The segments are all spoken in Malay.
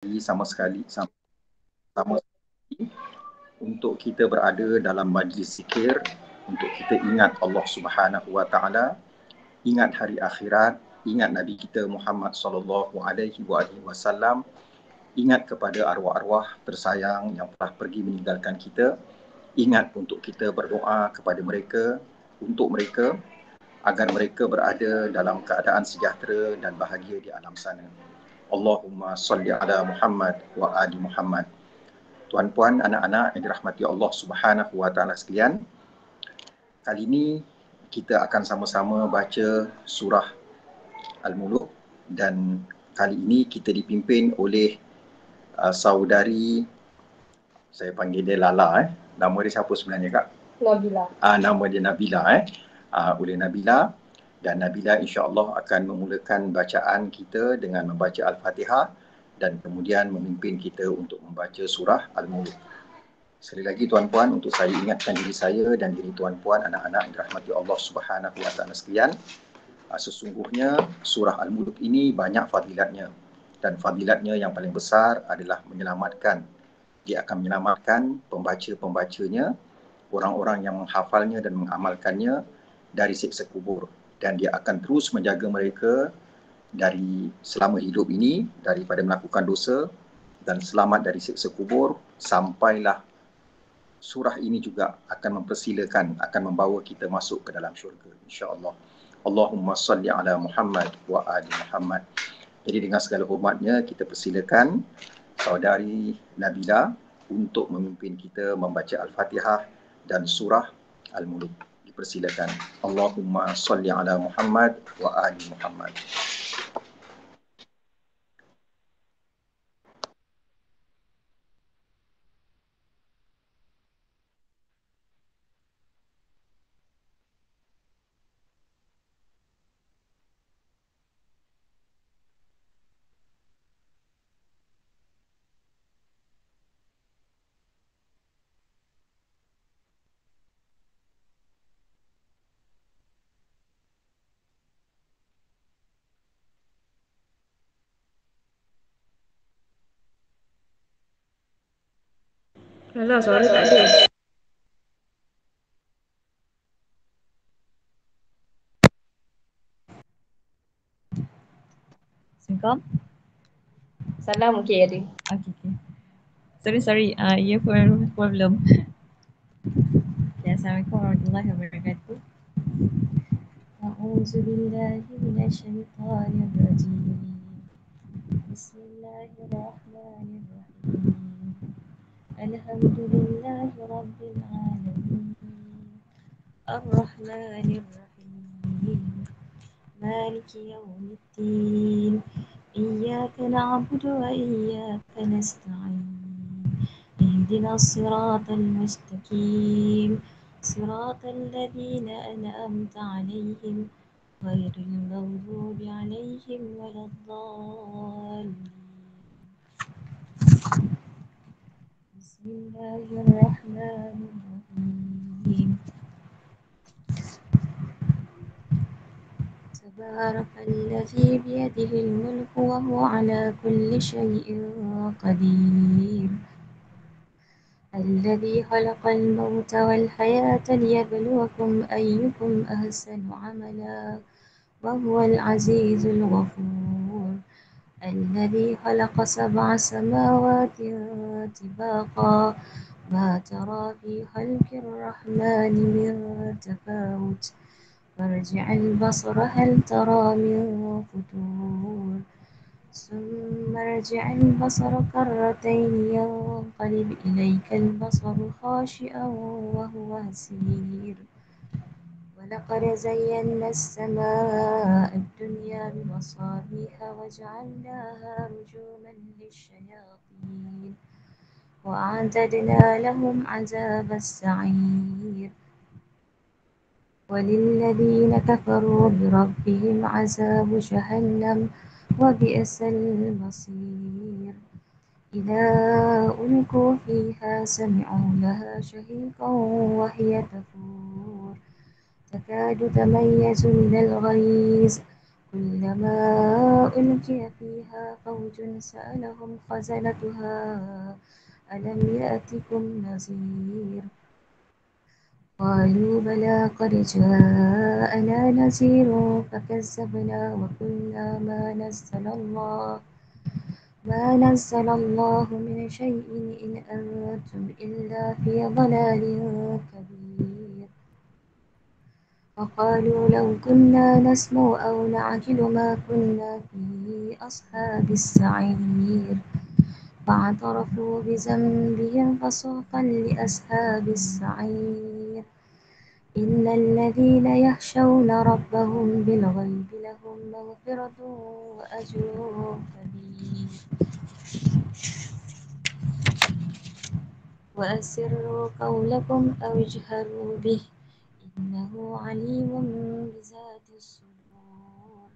sama sekali untuk kita berada dalam majlis zikir, untuk kita ingat Allah Subhanahu Wa Taala, ingat hari akhirat, ingat Nabi kita Muhammad sallallahu alaihi wasallam, ingat kepada arwah-arwah tersayang yang telah pergi meninggalkan kita, ingat untuk kita berdoa kepada mereka, untuk mereka agar mereka berada dalam keadaan sejahtera dan bahagia di alam sana. Allahumma salli ala Muhammad wa ali Muhammad. Tuan-puan, anak-anak yang dirahmati Allah Subhanahu Wa Taala sekalian, kali ini kita akan sama-sama baca surah Al-Muluk dan kali ini kita dipimpin oleh saudari, saya panggil dia Lala. Nama dia siapa sebenarnya, Kak? Nabila. Nama dia Nabila. Oleh Nabila. Dan Nabila insya-Allah akan memulakan bacaan kita dengan membaca Al-Fatihah dan kemudian memimpin kita untuk membaca surah Al-Muluk. Sekali lagi tuan-puan, untuk saya ingatkan diri saya dan diri tuan-puan, anak-anak yang dirahmati Allah Subhanahu Wa Taala sekalian, sesungguhnya surah Al-Muluk ini banyak fadilatnya, dan fadilatnya yang paling besar adalah menyelamatkan. Dia akan menyelamatkan pembaca-pembacanya, orang-orang yang menghafalnya dan mengamalkannya dari siksa kubur, dan dia akan terus menjaga mereka dari selama hidup ini daripada melakukan dosa dan selamat dari siksa kubur, sampailah surah ini juga akan mempersilakan, akan membawa kita masuk ke dalam syurga, insya-Allah. Allahumma salli ala Muhammad wa ali Muhammad. Jadi dengan segala hormatnya kita persilakan saudari Nabila untuk memimpin kita membaca Al-Fatihah dan surah Al-Muluk. Dipersilakan. Allahumma salli ala Muhammad wa ali Muhammad. Alah, suara tak ada. Assalamualaikum. Salam, okey ada. Okay. Sorry. Ya, problem. Okay, Assalamualaikum warahmatullahi wabarakatuh. A'udzu billahi minasyaitonir rajim. Bismillahirrahmanirrahim. Alhamdulillahi rabbil alamin. Ar-Rahmanir Rahim. Maliki yaumiddin. Iyyaka na'budu wa iyyaka nasta'in. اهدنا الصراط المستقيم صراط الذين أنعمت عليهم غير المغضوب عليهم ولا الضالين. بسم الله الرحمن الرحيم. تبارك الذي بيده الملك وهو على كل شيء قدير. الذي خلق الموت والحياة ليبلوكم أيكم أحسن عملا وهو العزيز الغفور. الذي خلق 7 سماوات طباقا ما ترى في خلق الرحمن من تفاوت فارجع البصر هل ترى من فتور ثم ارجع البصر كرتين ينقلب إليك البصر خاشئا وهو حسير. ولقد زينا السماء الدنيا بمصابيح وجعلناها رجوما للشياطين وأعتدنا لهم عذاب السعير. وللذين كفروا بربهم عذاب جهنم وبئس المصير. إذا ألقوا فيها سمعوا لها شهيقا وهي تفور تكاد تميز من الغيظ كلما ألقي فيها فوج سألهم خزنتها ألم يأتكم نذير قالوا بلى قد جاءنا نذير فكذبنا وقلنا ما نزل الله من شيء إن أنتم إلا في ضلال كبير وقالوا لو كنا نسمع أو نعقل ما كنا في أصحاب السعير فاعترفوا بذنبهم فسحقا لأصحاب السعير إن الذين يخشون ربهم بالغيب لهم مغفرة وأجر كبير وأسروا قولكم أو اجهروا به إنه عليم بذات الصدور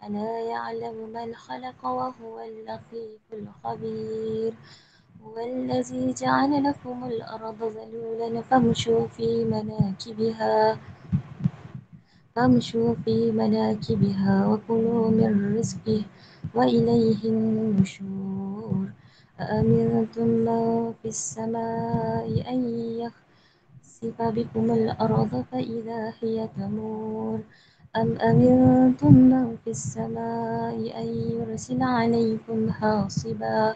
ألا يعلم من خلق وهو اللطيف الخبير هو الذي جعل لكم الأرض ذلولا فامشوا في مناكبها وكلوا من رزقه وإليه النشور أأمنتم من في السماء أن يخسف بكم الأرض فإذا هي تمور أم أمنتم من في السماء أن يرسل عليكم حاصبا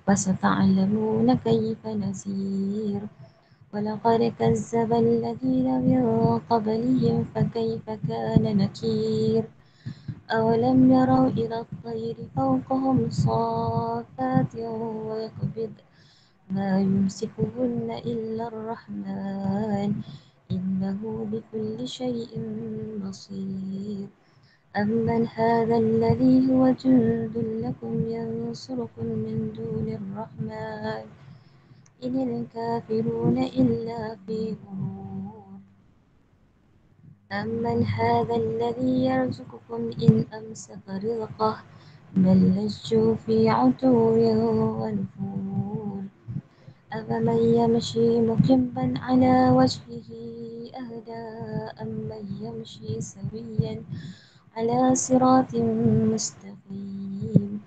فستعلمون كيف نذير ولقد كذب الذين من قبلهم فكيف كان نكير أولم يروا إلى الطير فوقهم صافات ويقبض ما يمسكهن إلا الرحمن إنه بكل شيء بصير أمن هذا الذي هو جند لكم ينصركم من دون الرحمن إن الكافرون إلا في غرور أمن هذا الذي يرزقكم إن أمسك رزقه بل لجوا في عتو ونفور أفمن يمشي مكبا على وجهه أهدى أمن يمشي سويا على صراط مستقيم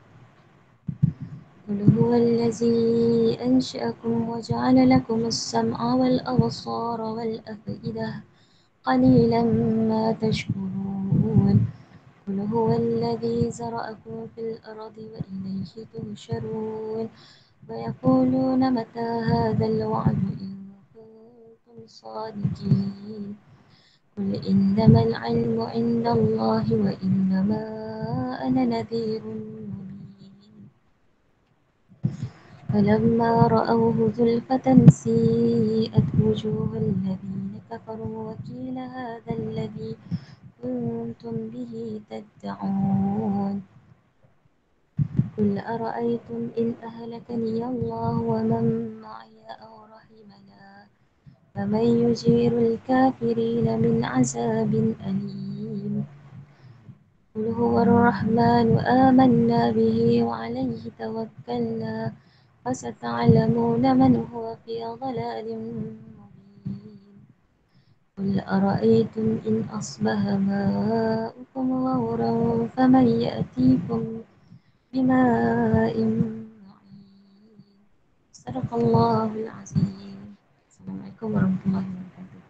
قل هو الذي أنشأكم وجعل لكم السمع والأبصار والأفئدة قليلا ما تشكرون قل هو الذي زرأكم في الأرض وإليه تهشرون ويقولون متى هذا الوعد إن كنتم صادقين قل إنما العلم عند الله وإنما أنا نذير مبين فلما رأوه زلفة سيئت وجوه الذين كفروا وقيل هذا الذي كنتم به تدعون قل أرأيتم إن أهلكني الله ومن معي أو رحمنا فمن يجير الكافرين من عذاب أليم قل هو الرحمن آمنا به وعليه توكلنا فستعلمون من هو في ضلال مبين قل أرأيتم إن أصبح ماؤكم غورا فمن يأتيكم بماء معين صدق الله العظيم. السلام عليكم ورحمة الله وبركاته.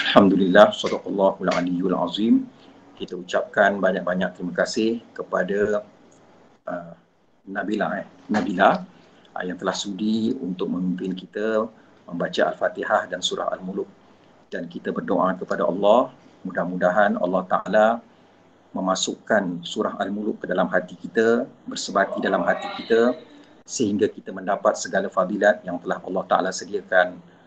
Alhamdulillah, sadaqallahul aliyyul azim. Kita ucapkan banyak-banyak terima kasih kepada Nabila yang telah sudi untuk memimpin kita membaca Al-Fatihah dan surah Al-Muluk. Dan kita berdoa kepada Allah, mudah-mudahan Allah Ta'ala memasukkan surah Al-Muluk ke dalam hati kita, bersebati dalam hati kita, sehingga kita mendapat segala fadilat yang telah Allah Ta'ala sediakan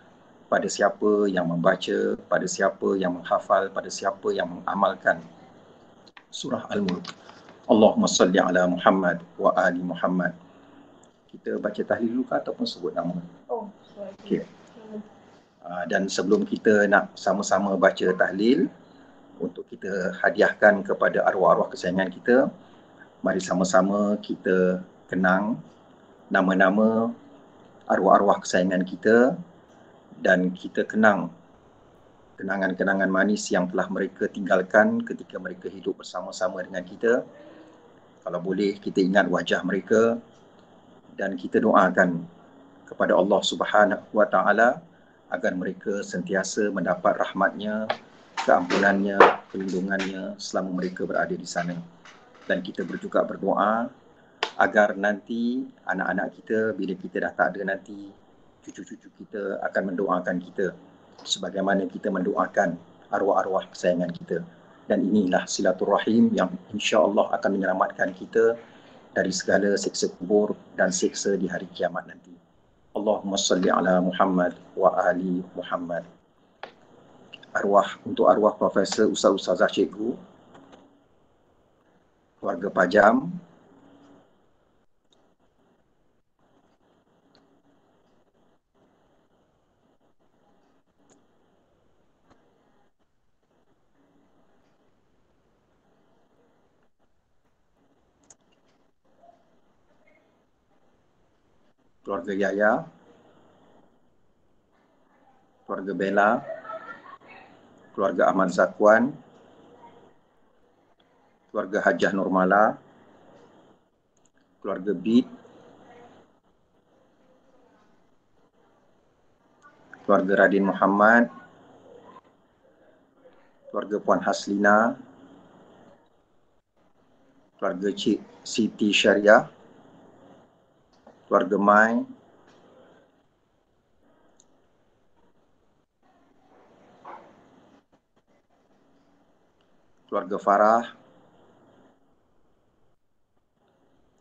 pada siapa yang membaca, pada siapa yang menghafal, pada siapa yang mengamalkan surah Al-Mulk. Allahumma salli ala Muhammad wa ali Muhammad. Kita baca tahlil dulu ataupun sebut nama? Oh, sorry. Okay. Dan sebelum kita nak sama-sama baca tahlil, untuk kita hadiahkan kepada arwah-arwah kesayangan kita, Mari sama-sama kita kenang nama-nama arwah-arwah kesayangan kita dan kita kenang kenangan-kenangan manis yang telah mereka tinggalkan ketika mereka hidup bersama-sama dengan kita. Kalau boleh kita ingat wajah mereka dan kita doakan kepada Allah Subhanahu wa Ta'ala agar mereka sentiasa mendapat rahmatnya, keampunannya, perlindungannya selama mereka berada di sana. Dan kita juga berdoa agar nanti anak-anak kita bila kita dah tak ada nanti, cucu-cucu kita akan mendoakan kita sebagaimana kita mendoakan arwah-arwah kesayangan kita. Dan inilah silaturahim yang insya-Allah akan menyelamatkan kita dari segala siksa kubur dan siksa di hari kiamat nanti. Allahumma salli ala Muhammad wa ali Muhammad. Untuk arwah Profesor Ustaz-Ustazah Cikgu, keluarga Pajam, keluarga Yaya, keluarga Bella, keluarga Ahmad Zakwan, keluarga Hajah Nurmala, keluarga Bid, keluarga Radin Muhammad, keluarga Puan Haslina, keluarga Cik Siti Syariah, keluarga Mai, keluarga Farah,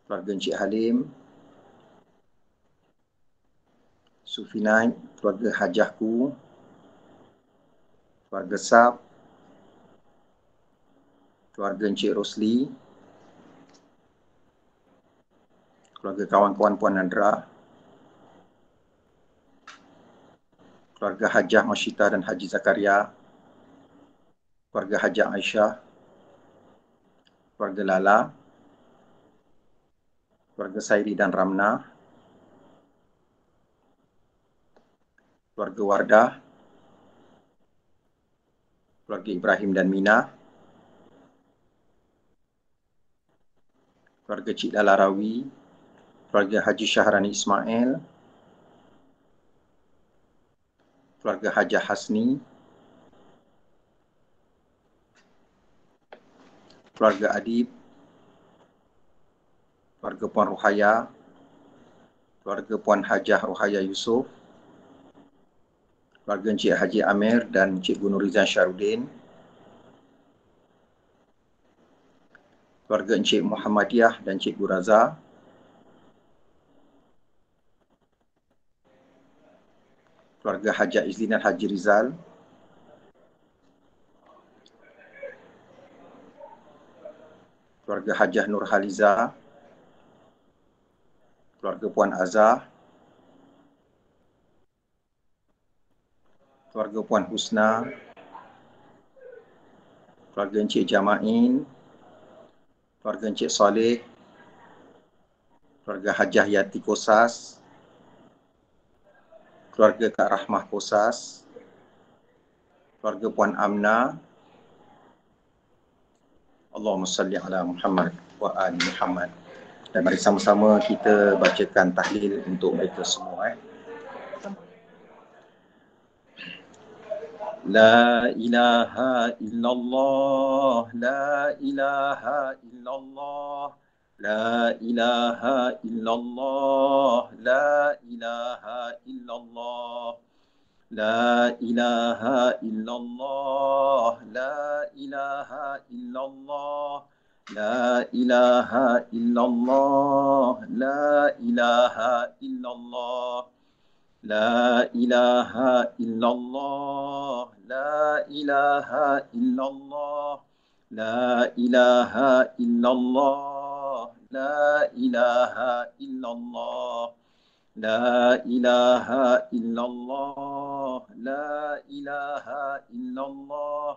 keluarga Encik Halim, Sufinai, keluarga Hajahku, keluarga Sab, keluarga Encik Rosli, keluarga kawan-kawan Puan Nadra, keluarga Hajah Masyita dan Haji Zakaria, keluarga Hajah Aisyah, keluarga Lala, keluarga Sairi dan Ramna, keluarga Wardah, keluarga Ibrahim dan Mina, keluarga Cik Lala Rawi, keluarga Haji Syahrani Ismail, keluarga Hajah Hasni, keluarga Adib, keluarga Puan Ruhaya, keluarga Puan Hajah Ruhaya Yusof, keluarga Encik Haji Amir dan Encik Nurizan Syarudin, keluarga Encik Muhammadiyah dan Encik Raza, keluarga Hajah Izlin dan Haji Rizal, keluarga Hajah Nur Haliza, keluarga Puan Azah, keluarga Puan Husna, keluarga Encik Jamain, keluarga Encik Saleh, keluarga Hajah Yati Kosas, keluarga Kak Rahmah Kosas, keluarga Puan Amna. Allahumma salli ala Muhammad wa ali Muhammad. Dan mari sama-sama kita bacakan tahlil untuk mereka semua. La ilaha illallah, la ilaha illallah, la ilaha illallah, la ilaha illallah, la ilaha illallah, la ilaha illallah, la ilaha illallah, la ilaha illallah, la ilaha illallah, la ilaha illallah, la ilaha illallah, la ilaha illallah, la ilaha illallah, la ilaha illallah,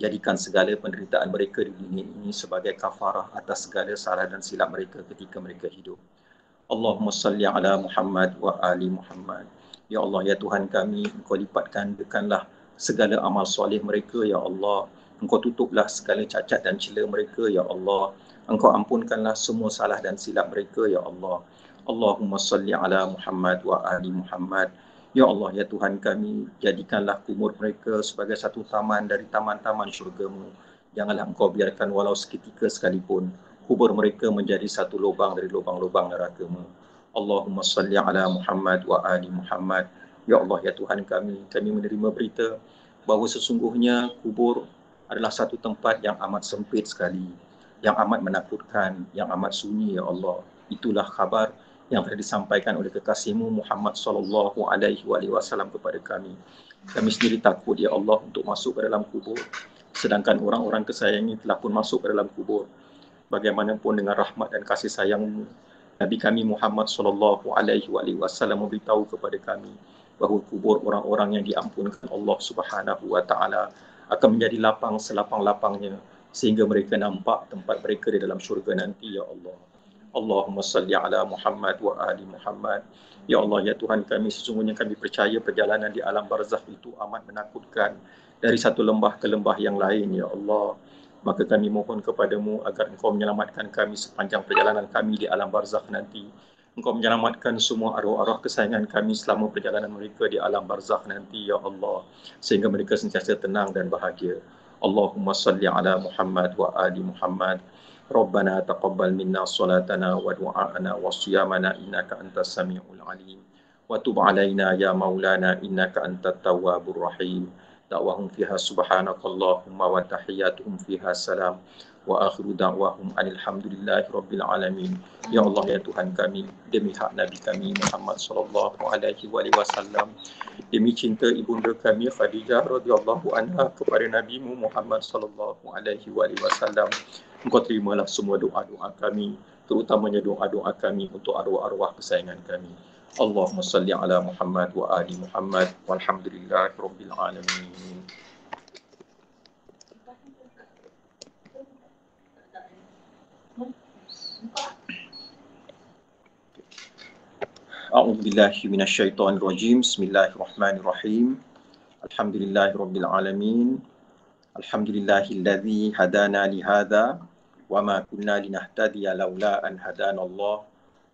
Jadikan segala penderitaan mereka di dunia ini sebagai kafarah atas segala salah dan silap mereka ketika mereka hidup. Allahumma salli ala Muhammad wa ali Muhammad. Ya Allah, ya Tuhan kami, Engkau lipat gandakanlah segala amal soleh mereka, ya Allah. Engkau tutuplah segala cacat dan cela mereka, ya Allah. Engkau ampunkanlah semua salah dan silap mereka, ya Allah. Allahumma salli ala Muhammad wa ali Muhammad. Ya Allah, ya Tuhan kami, jadikanlah kubur mereka sebagai satu taman dari taman-taman syurga-Mu. Janganlah Engkau biarkan walau seketika sekalipun kubur mereka menjadi satu lubang dari lubang-lubang neraka-Mu. Allahumma salli ala Muhammad wa ali Muhammad. Ya Allah, ya Tuhan kami menerima berita bahawa sesungguhnya kubur adalah satu tempat yang amat sempit sekali, yang amat menakutkan, yang amat sunyi, ya Allah. Itulah khabar yang telah disampaikan oleh kekasih-Mu Muhammad sallallahu alaihi wasallam kepada kami. Kami sendiri takut, ya Allah, untuk masuk ke dalam kubur, sedangkan orang-orang kesayangi telah pun masuk ke dalam kubur. Bagaimanapun dengan rahmat dan kasih sayang-Mu, Nabi kami Muhammad sallallahu alaihi wasallam memberitahu kepada kami bahawa kubur orang-orang yang diampunkan Allah Subhanahu wa taala akan menjadi lapang selapang-lapangnya sehingga mereka nampak tempat mereka di dalam syurga nanti, ya Allah. Allahumma salli ala Muhammad wa ali Muhammad. Ya Allah, ya Tuhan kami, sesungguhnya kami percaya perjalanan di alam barzakh itu amat menakutkan, dari satu lembah ke lembah yang lain, ya Allah. Maka kami mohon kepada-Mu agar Engkau menyelamatkan kami sepanjang perjalanan kami di alam barzakh nanti. Engkau menyelamatkan semua arwah-arwah kesayangan kami selama perjalanan mereka di alam barzakh nanti, ya Allah, sehingga mereka sentiasa tenang dan bahagia. Allahumma salli ala Muhammad wa ali Muhammad. Rabbana taqabbal minna salatana wa du'aana wa siyamana innaka antas sami'ul alim. Wa tub alaina ya maulana innaka antat tawwabur rahim. Da'wahum fiha subhanakallahumma wa tahiyyatuhum fiha salam. Wa akhiru da'wahum alhamdulillahi rabbil alamin. Ya Allah, ya Tuhan kami, demi hak Nabi kami Muhammad sallallahu alaihi wasallam, demi cinta ibunda kami Khadijah radhiyallahu anha kepada Nabi-Mu Muhammad sallallahu alaihi wasallam, Engkau terimalah semua doa-doa kami, terutamanya doa-doa kami untuk arwah-arwah kesayangan kami. Allahumma salli ala Muhammad wa ali Muhammad walhamdulillahi rabbil alamin. A'udzubillahi minasyaitonir rajim. Bismillahirrahmanirrahim. Alhamdulillahi rabbil alamin. Alhamdulillahilladzi hadana li hadza wa ma kunna linahtadiya laula an hadana Allah.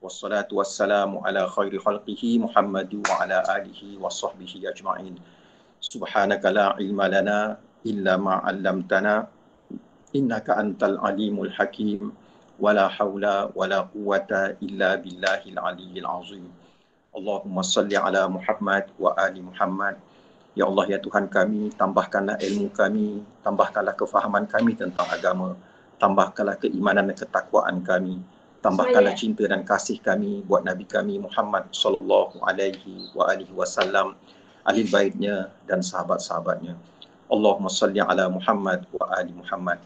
Wassalatu wassalamu ala khairi khalqihi Muhammadin wa ala alihi wa sahbihi ajma'in. Subhanaka la ilma lana illa ma 'allamtana innaka antal alimul hakim. Wala haula wala quwwata illa billahil aliyyil azim. Allahumma salli ala Muhammad wa ali Muhammad. Ya Allah, ya Tuhan kami, tambahkanlah ilmu kami, tambahkanlah kefahaman kami tentang agama, tambahkanlah keimanan dan ketakwaan kami, tambahkanlah cinta dan kasih kami buat Nabi kami Muhammad sallallahu alaihi wasallam, ahli baitnya dan sahabat-sahabatnya. Allahumma salli ala Muhammad wa ali Muhammad.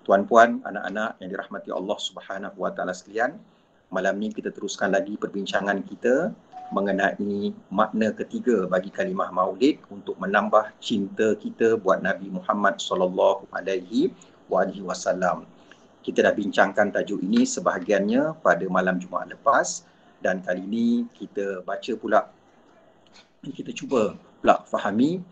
Tuan-puan, anak-anak yang dirahmati Allah Subhanahu wa taala sekalian, malam ni kita teruskan lagi perbincangan kita mengenai makna ketiga bagi kalimah maulid untuk menambah cinta kita buat Nabi Muhammad sallallahu alaihi wasallam. Kita dah bincangkan tajuk ini sebahagiannya pada malam Jumaat lepas, dan kali ini kita cuba pula fahami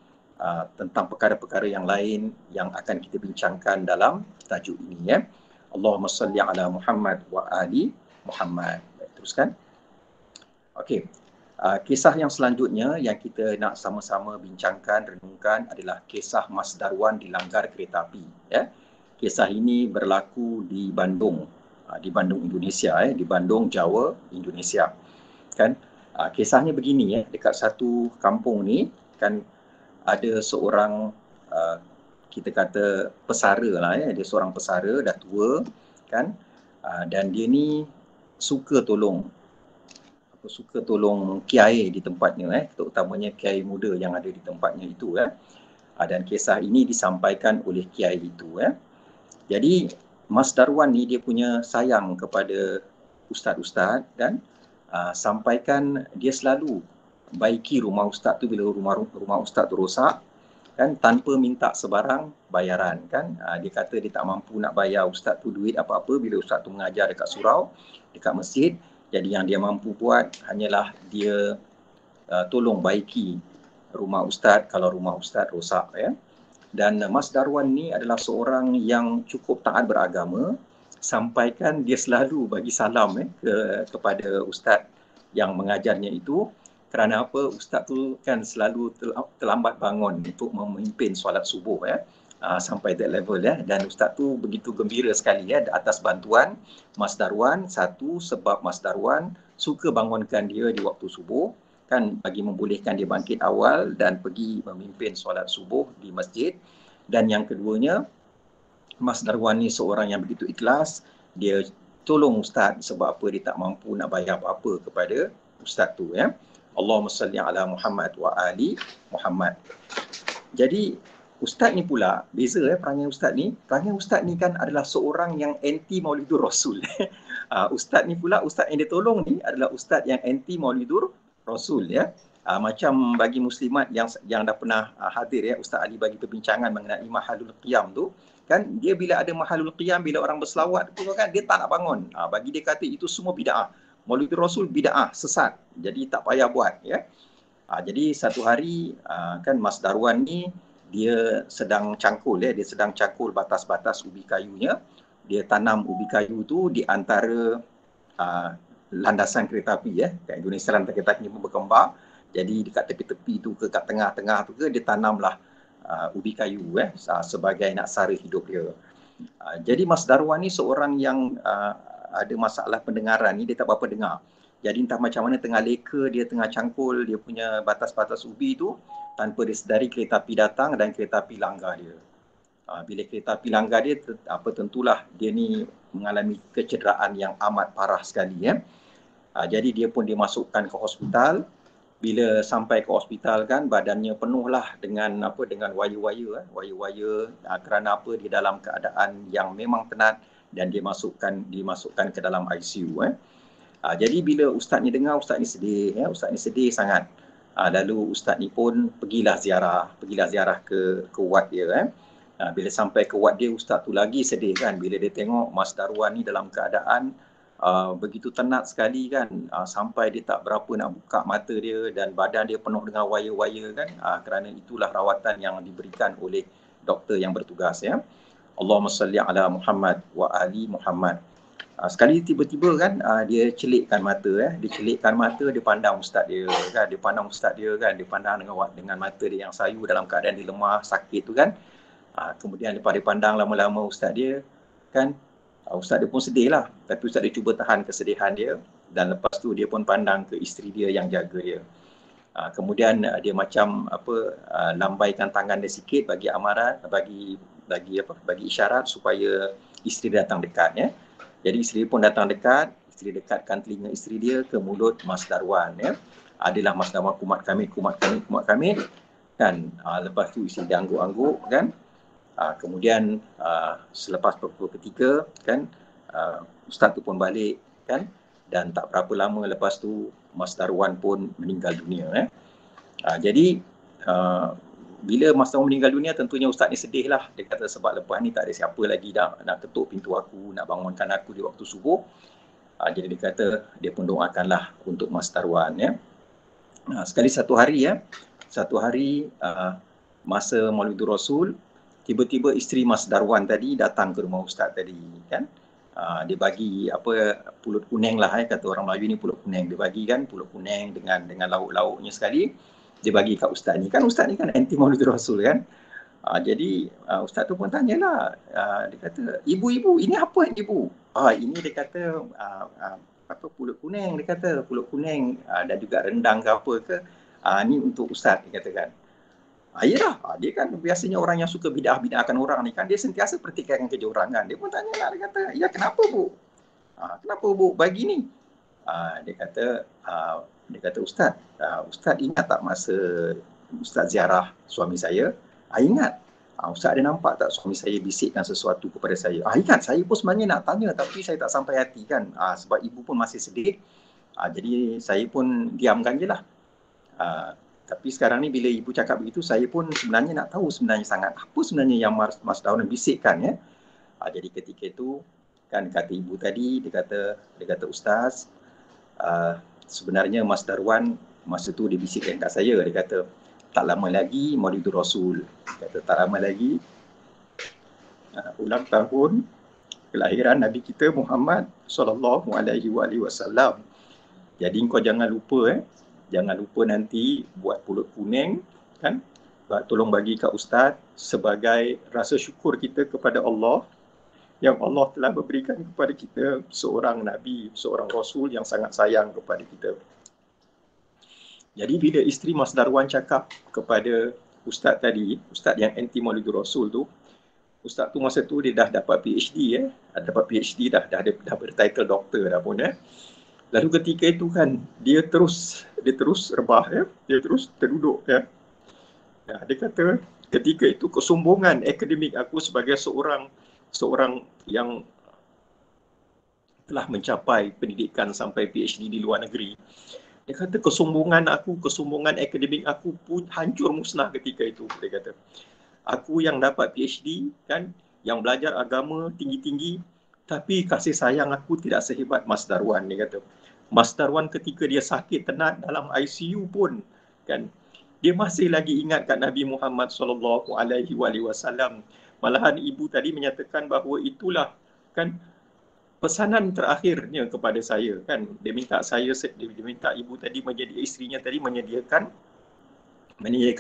tentang perkara-perkara yang lain yang akan kita bincangkan dalam tajuk ini, ya. Allahumma salli ala Muhammad wa ali Muhammad. Baik, teruskan. Okey. Kisah yang selanjutnya yang kita nak sama-sama bincangkan, renungkan adalah kisah Mas Darwan dilanggar kereta api, ya. Kisah ini berlaku di Bandung, Indonesia, di Bandung, Jawa, Indonesia. Kan? Kisahnya begini, ya, dekat satu kampung ni kan ada seorang kita kata pesara lah, ya. Dia seorang pesara dah tua kan, dan dia ni suka tolong kiai di tempatnya, terutamanya kiai muda yang ada di tempatnya itu, ya. Dan kisah ini disampaikan oleh kiai itu, ya. Jadi Mas Darwan ni dia punya sayang kepada ustaz-ustaz dan sampaikan dia selalu baiki rumah ustaz tu bila rumah ustaz tu rosak, kan, tanpa minta sebarang bayaran kan. Dia kata dia tak mampu nak bayar ustaz tu duit apa-apa bila ustaz tu mengajar dekat surau, dekat masjid. Jadi yang dia mampu buat hanyalah dia tolong baiki rumah ustaz kalau rumah ustaz rosak ya. Dan Mas Darwan ni adalah seorang yang cukup taat beragama, sampaikan dia selalu bagi salam kepada ustaz yang mengajarnya itu. Kerana apa? Ustaz tu kan selalu terlambat bangun untuk memimpin solat subuh sampai that level dan ustaz tu begitu gembira sekali atas bantuan Mas Darwan. Satu, sebab Mas Darwan suka bangunkan dia di waktu subuh kan, bagi membolehkan dia bangkit awal dan pergi memimpin solat subuh di masjid. Dan yang keduanya, Mas Darwan ni seorang yang begitu ikhlas, dia tolong ustaz sebab apa? Dia tak mampu nak bayar apa-apa kepada ustaz tu ya. Allahumma salli ala Muhammad wa ali Muhammad. Jadi ustaz ni pula beza perangai ustaz ni. Perangai ustaz ni kan adalah seorang yang anti Maulidur Rasul. Ustaz ni pula, ustaz yang dia tolong ni adalah ustaz yang anti Maulidur Rasul ya. Macam bagi muslimat yang dah pernah hadir ya, Ustaz Ali bagi perbincangan mengenai mahalul qiyam tu kan, dia bila ada mahalul qiyam, bila orang berselawat tu kan, dia tak nak bangun. Bagi dia kata itu semua bid'ah. Maulidur Rasul bid'ah, sesat. Jadi tak payah buat ya. Jadi satu hari kan Mas Darwan ni dia sedang cangkul dia sedang cangkul batas-batas ubi kayunya. Dia tanam ubi kayu tu di antara landasan kereta api kat Indonesia, landasan kereta api pun berkembang. Jadi dekat tepi-tepi tu ke, kat tengah-tengah tu ke, dia tanamlah ubi kayu sebagai nak sara hidup dia. Jadi Mas Darwan ni seorang yang ada masalah pendengaran ni, dia tak berapa dengar. Jadi entah macam mana tengah leka dia, tengah cangkul dia punya batas-batas ubi tu, tanpa dia sedari kereta api datang dan kereta api langgar dia. Bila kereta api langgar dia, tentulah dia ni mengalami kecederaan yang amat parah sekali jadi dia pun dimasukkan ke hospital. Bila sampai ke hospital kan, badannya penuhlah dengan dengan wire-wire kerana apa? Dia dalam keadaan yang memang penat dan dia dimasukkan ke dalam ICU Jadi bila ustaz ni dengar, ustaz ni sedih ustaz ni sedih sangat. Lalu ustaz ni pun pergilah ziarah ke ward dia bila sampai ke ward dia, ustaz tu lagi sedih kan bila dia tengok Mas Darwan ni dalam keadaan begitu tenat sekali kan, sampai dia tak berapa nak buka mata dia dan badan dia penuh dengan wire-wire kan, kerana itulah rawatan yang diberikan oleh doktor yang bertugas Allahumma salli ala Muhammad wa ali Muhammad. Sekali tiba-tiba kan dia celikkan mata dia pandang ustaz dia kan, dia pandang dengan mata dia yang sayu dalam keadaan dia lemah sakit tu kan. Kemudian lepas dia pandang lama-lama ustaz dia kan, ustaz dia pun sedih lah, tapi ustaz dia cuba tahan kesedihan dia dan lepas tu dia pun pandang ke isteri dia yang jaga dia. Kemudian dia macam lambaikan tangan dia sikit bagi amaran, bagi isyarat supaya isteri dia datang dekat Jadi isteri pun datang dekat, isteri dekatkan telinga isteri dia ke mulut Mas Darwan Adalah Mas Darwan kumat kami kan. Lepas tu isteri dia angguk-angguk kan. Kemudian selepas pukul ketiga kan, ustaz tu pun balik kan, dan tak berapa lama lepas tu Mas Darwan pun meninggal dunia Jadi bila Mas Darwan meninggal dunia, tentunya ustaz ni sedih lah. Dia kata sebab lepas ni tak ada siapa lagi nak ketuk pintu aku, nak bangunkan aku di waktu subuh. Jadi dia kata dia pun doakanlah untuk Mas Darwan Sekali satu hari masa Maulidur Rasul, tiba-tiba isteri Mas Darwan tadi datang ke rumah ustaz tadi kan. Dia bagi pulut kuning lah kata orang Melayu ni, pulut kuning. Dia bagi kan pulut kuning dengan lauk-lauknya sekali. Dia bagi kat ustaz ni kan anti Maulidur Rasul kan. Jadi ustaz tu pun tanyalah, dia kata, ibu ini apa ibu? Ini dia kata pulut kuning, dia kata pulut kuning dan juga rendang ke apa ke, ni untuk ustaz, dia katakan. Yalah, dia kan biasanya orang yang suka bid'ah-bid'ahkan orang ni kan, dia sentiasa pertikaikan kerja orang kan. Dia pun tanya lah, dia kata, ya kenapa bu? Kenapa bu bagi ni? Dia kata ustaz, ustaz ingat tak masa ustaz ziarah suami saya? Ingat. Ustaz ada nampak tak suami saya bisikkan sesuatu kepada saya? Ingat, saya pun sebenarnya nak tanya tapi saya tak sampai hati kan. Sebab ibu pun masih sedih. Jadi saya pun diamkan je lah. Tapi sekarang ni bila ibu cakap begitu, saya pun sebenarnya nak tahu sebenarnya sangat apa sebenarnya yang Mas Darwan bisikkan ya. Jadi ketika itu kan kata ibu tadi, dia kata Ustaz, sebenarnya Mas Darwan masa tu dia bisikkan kat saya, dia kata tak lama lagi Maulidur Rasul. Dia kata tak lama lagi ulang tahun kelahiran Nabi kita Muhammad sallallahu alaihi wasallam. Jadi kau jangan lupa jangan lupa nanti buat pulut kuning kan. Tolong bagi kat Ustaz sebagai rasa syukur kita kepada Allah yang Allah telah memberikan kepada kita seorang Nabi, seorang Rasul yang sangat sayang kepada kita. Jadi bila isteri Mas Darwan cakap kepada Ustaz tadi, Ustaz yang anti Maulidur Rasul tu, Ustaz tu masa tu dia dah dapat PhD dapat PhD dah bertitle doktor dah pun Lalu ketika itu kan dia terus rebah dia terus terduduk dia kata ketika itu kesombongan akademik aku sebagai seorang yang telah mencapai pendidikan sampai PhD di luar negeri. Dia kata kesombongan akademik aku pun hancur musnah ketika itu. Dia kata aku yang dapat PhD kan, yang belajar agama tinggi-tinggi, tapi kasih sayang aku tidak sehebat Mas Darwan. Dia kata Mas Darwan ketika dia sakit tenat dalam ICU pun kan, dia masih lagi ingat kat Nabi Muhammad sallallahu alaihi wasallam. Malahan ibu tadi menyatakan bahawa itulah kan pesanan terakhirnya kepada saya kan. Dia minta ibu tadi isterinya tadi menyediakan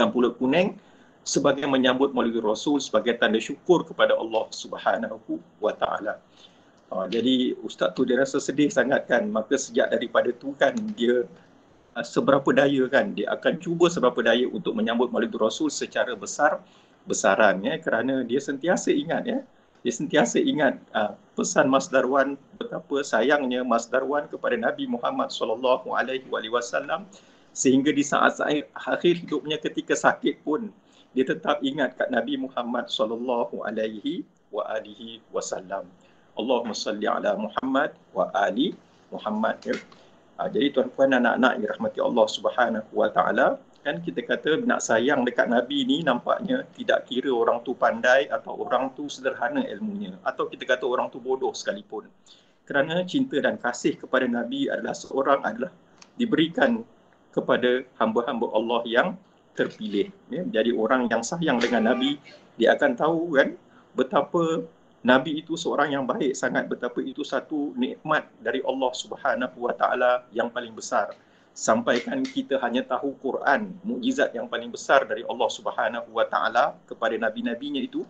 pulut kuning sebagai menyambut Maulidur Rasul sebagai tanda syukur kepada Allah Subhanahu wa taala. Jadi ustaz tu dia rasa sedih sangat kan. Maka sejak daripada tu kan dia seberapa daya kan, dia akan cuba seberapa daya untuk menyambut Maulidur Rasul secara besaran kerana dia sentiasa ingat dia sentiasa ingat pesan Mas Darwan, betapa sayangnya Mas Darwan kepada Nabi Muhammad sallallahu alaihi wasallam, sehingga di saat-saat akhir hidupnya ketika sakit pun dia tetap ingat kat Nabi Muhammad sallallahu alaihi wasallam. Allahumma salli ala Muhammad wa ali Muhammad. Jadi tuan-puan anak-anak yang dirahmati Allah Subhanahu wa taala, kan kita kata nak sayang dekat Nabi ni nampaknya tidak kira orang tu pandai atau orang tu sederhana ilmunya, atau kita kata orang tu bodoh sekalipun. Kerana cinta dan kasih kepada Nabi adalah diberikan kepada hamba-hamba Allah yang terpilih. Jadi orang yang sayang dengan Nabi, dia akan tahu kan betapa Nabi itu seorang yang baik sangat, betapa itu satu nikmat dari Allah Subhanahu wa taala yang paling besar. Sampaikan kita hanya tahu Quran, mukjizat yang paling besar dari Allah Subhanahu wa taala kepada nabi-nabinya itu.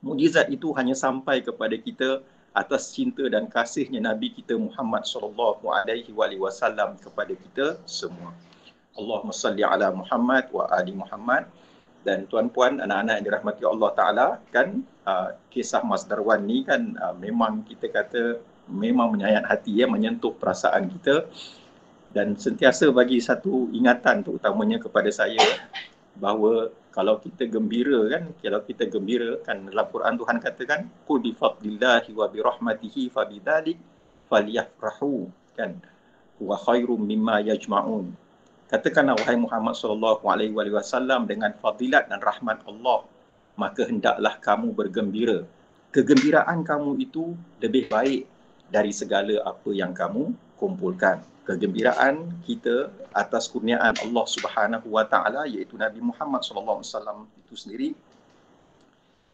Mukjizat itu hanya sampai kepada kita atas cinta dan kasihnya Nabi kita Muhammad sallallahu alaihi wasallam kepada kita semua. Allahumma salli ala Muhammad wa ali Muhammad. Dan tuan-puan, anak-anak yang dirahmati Allah Ta'ala, kan kisah Mas Darwan ni kan memang kita kata memang menyayat hati menyentuh perasaan kita, dan sentiasa bagi satu ingatan terutamanya kepada saya bahawa kalau kita gembira kan dalam Quran Tuhan katakan qul bi fadlillahi wa bi rahmatihi fa bidzalik falyafrahu kan wa khairum mimma yajma'un. Katakanlah wahai Muhammad sallallahu alaihi wasallam, dengan fadilat dan rahmat Allah maka hendaklah kamu bergembira. Kegembiraan kamu itu lebih baik dari segala apa yang kamu kumpulkan. Kegembiraan kita atas kurniaan Allah Subhanahu wa taala iaitu Nabi Muhammad sallallahu alaihi wasallam itu sendiri,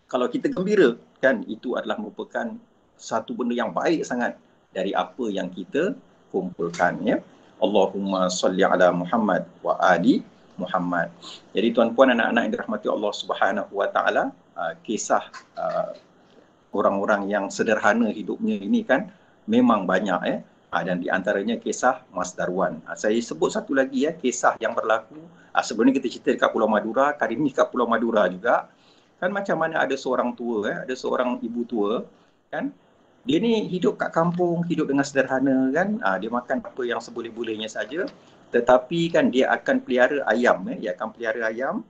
kalau kita gembira kan, itu adalah merupakan satu benda yang baik sangat dari apa yang kita kumpulkan Allahumma salli ala Muhammad wa ali Muhammad. Jadi tuan-puan anak-anak yang dirahmati Allah Subhanahu wa taala, kisah orang-orang yang sederhana hidupnya ini kan memang banyak dan di antaranya kisah Mas Darwan. Saya sebut satu lagi kisah yang berlaku sebelum ni kita cerita dekat Pulau Madura, kali ni dekat Pulau Madura juga. Kan macam mana ada seorang tua ada seorang ibu tua kan, dia ni hidup kat kampung, hidup dengan sederhana kan. Dia makan apa yang seboleh-bolehnya saja. Tetapi kan dia akan pelihara ayam. Dia akan pelihara ayam.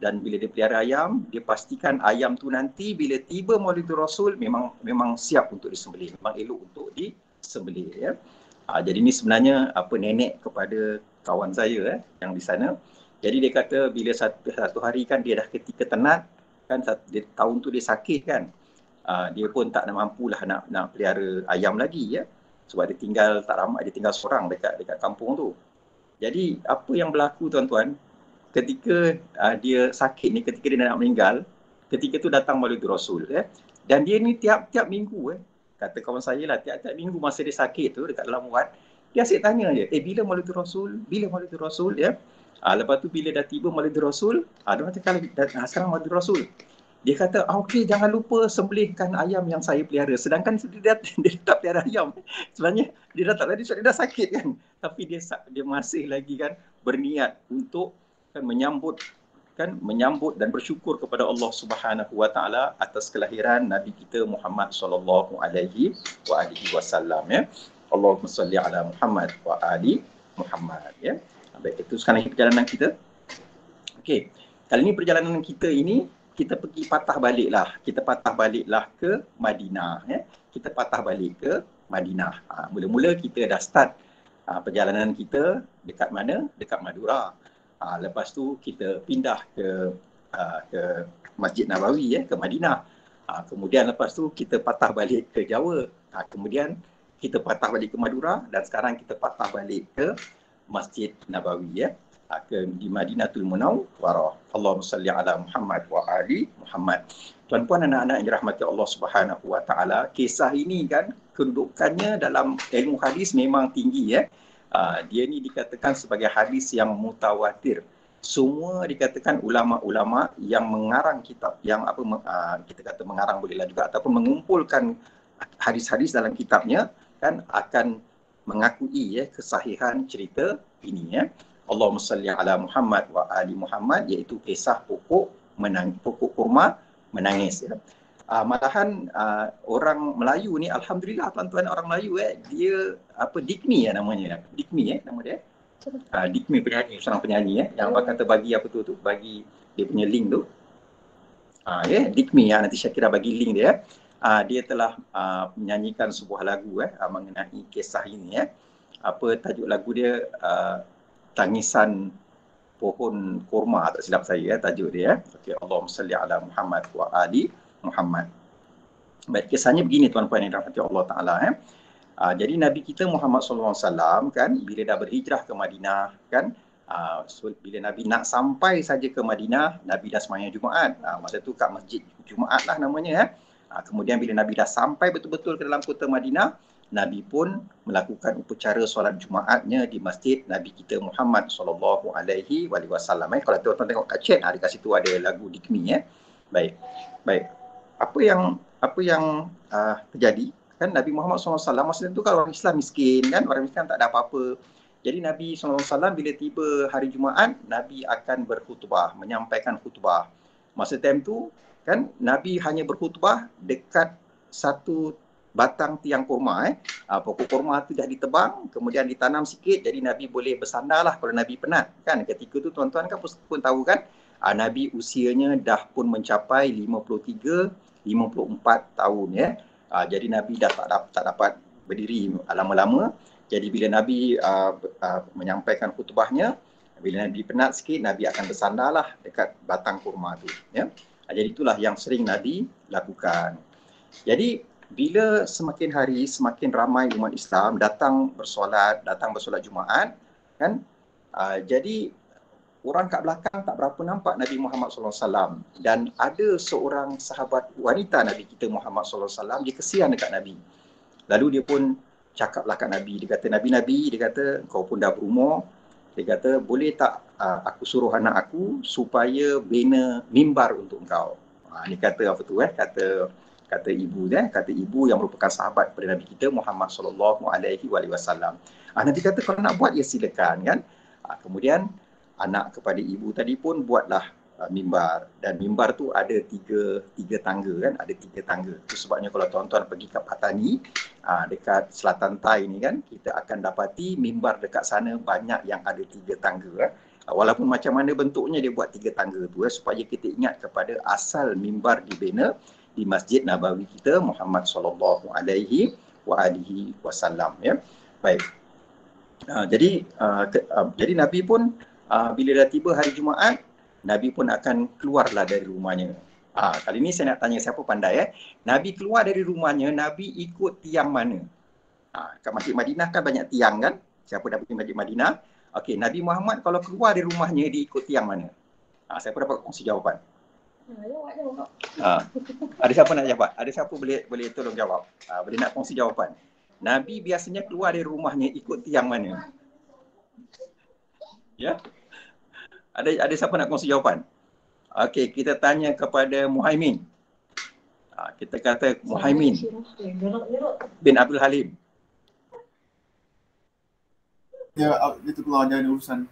Dan bila dia pelihara ayam, dia pastikan ayam tu nanti bila tiba Maulidur Rasul memang siap untuk disembelih. Memang elok untuk disembelih Jadi ni sebenarnya nenek kepada kawan saya yang di sana. Jadi dia kata bila satu hari kan dia dah ketika tenat kan, tahun tu dia sakit kan. Dia pun tak mampulah nak pelihara ayam lagi ya. Sebab dia tinggal tak ramai, dia tinggal seorang dekat kampung tu. Jadi apa yang berlaku tuan-tuan, ketika dia sakit ni, ketika dia nak meninggal, ketika tu datang Maulid Rasul dan dia ni tiap minggu kata kawan saya lah, tiap minggu masa dia sakit tu dekat dalam wad, dia asyik tanya je, bila Maulid Rasul, bila Maulid Rasul ya. Lepas tu bila dah tiba Maulid Rasul, dia kata kalau sekarang Maulid Rasul, dia kata okey, jangan lupa sembelihkan ayam yang saya pelihara. Sedangkan dia tak pelihara ayam. Sebenarnya dia dah tak pelihara sebab dia dah sakit kan. Tapi dia masih lagi kan berniat untuk kan menyambut dan bersyukur kepada Allah Subhanahu Wa Taala atas kelahiran Nabi kita Muhammad sallallahu alaihi wasallam ya. Allahumma salli ala Muhammad wa ali Muhammad ya. Baik, itu sekarang perjalanan kita. Okey. Kali ini perjalanan kita ini kita pergi patah baliklah ke Madinah ya. Kita patah balik ke Madinah. Mula-mula kita dah start perjalanan kita dekat mana? Dekat Madura. Lepas tu kita pindah ke Masjid Nabawi ke Madinah. Kemudian lepas tu kita patah balik ke Jawa. Kemudian kita patah balik ke Madura dan sekarang kita patah balik ke Masjid Nabawi di Madinatul Munawwarah. Allahumma salli ala Muhammad wa ali Muhammad. Tuan-puan, anak-anak yang dirahmati Allah Subhanahu Wa Taala, kisah ini kan kedudukannya dalam ilmu hadis memang tinggi dia ni dikatakan sebagai hadis yang mutawatir. Semua dikatakan ulama-ulama yang mengarang kitab, yang kita kata mengarang bolehlah juga, ataupun mengumpulkan hadis-hadis dalam kitabnya kan akan mengakui kesahihan cerita ini Allahumma salli ala Muhammad wa ali Muhammad, iaitu kisah pokok kurma menangis malahan orang Melayu ni, alhamdulillah tuan-tuan, orang Melayu dia Dikmi namanya. Dikmi nama dia. Dikmi penyanyi, seorang penyanyi yang kata bagi bagi dia punya link tu. Dikmi nanti Syakira bagi link dia. Dia telah menyanyikan sebuah lagu mengenai kisah ini tajuk lagu dia Tangisan Pohon Kurma, tak silap saya tajuk dia Okey, Allahumma salli ala Muhammad wa ali Muhammad. Baik, kisahnya begini tuan-puan yang dirahmati Allah Taala jadi Nabi kita Muhammad sallallahu alaihi wasallam kan bila dah berhijrah ke Madinah kan bila Nabi nak sampai saja ke Madinah, Nabi dah sembahyang Jumaat. Masa tu kat Masjid Jumaat lah namanya kemudian bila Nabi dah sampai betul-betul ke dalam kota Madinah, Nabi pun melakukan upacara solat Jumaatnya di masjid Nabi kita Muhammad sallallahu alaihi wasallam. Kalau tuan-tuan tengok kat chat dekat situ ada lagu Dikmi Baik. Apa yang terjadi kan, Nabi Muhammad SAW masa itu kan orang Islam miskin kan, orang miskin tak ada apa-apa. Jadi Nabi SAW bila tiba hari Jumaat, Nabi akan berkhutbah, menyampaikan khutbah. Masa time tu kan Nabi hanya berkhutbah dekat satu batang tiang kurma pokok kurma tu dah ditebang, kemudian ditanam sikit, jadi Nabi boleh bersandarlah kalau Nabi penat kan. Ketika tu tuan-tuan kan pun tahu kan Nabi usianya dah pun mencapai 53-54 tahun jadi Nabi dah tak dapat berdiri lama-lama. Jadi bila Nabi menyampaikan khutbahnya, bila Nabi penat sikit, Nabi akan bersandarlah dekat batang kurma tu jadi itulah yang sering Nabi lakukan. Jadi bila semakin hari semakin ramai umat Islam datang bersolat Jumaat kan, jadi orang kat belakang tak berapa nampak Nabi Muhammad SAW. Dan ada seorang sahabat wanita Nabi kita Muhammad SAW, dia kesian dekat Nabi. Lalu dia pun cakaplah kat Nabi, dia kata, Nabi, dia kata, kau pun dah berumur, dia kata, boleh tak aku suruh anak aku supaya bina mimbar untuk engkau. Dia kata apa tu kata ibu kata ibu yang merupakan sahabat kepada Nabi kita Muhammad sallallahu alaihi wasallam. Nabi kata kalau nak buat ya silakan kan. Kemudian anak kepada ibu tadi pun buatlah mimbar, dan mimbar tu ada tiga tangga kan, ada 3 tangga. Itu sebabnya kalau tuan-tuan pergi ke Patani dekat Selatan Tai ni kan, kita akan dapati mimbar dekat sana banyak yang ada 3 tangga walaupun macam mana bentuknya dia buat 3 tangga tu supaya kita ingat kepada asal mimbar dibina di Masjid Nabawi kita Muhammad sallallahu alaihi wasallam Baik. Jadi Nabi pun bila dah tiba hari Jumaat, Nabi pun akan keluarlah dari rumahnya. Kali ni saya nak tanya siapa pandai. Nabi keluar dari rumahnya, Nabi ikut tiang mana? Kat Masjid Madinah kan banyak tiang kan? Siapa dah pergi Masjid Madinah? Okey, Nabi Muhammad kalau keluar dari rumahnya, dia ikut tiang mana? Siapa dapat kongsi jawapan? Ada siapa nak jawab? Ada siapa boleh tolong jawab? Boleh nak kongsi jawapan? Nabi biasanya keluar dari rumahnya ikut tiang mana? Ya? Ada siapa nak kongsi jawapan? Okey, kita tanya kepada Muhaimin. Kita kata Muhaimin bin Abdul Halim. Dia tu keluar, dia ada urusan.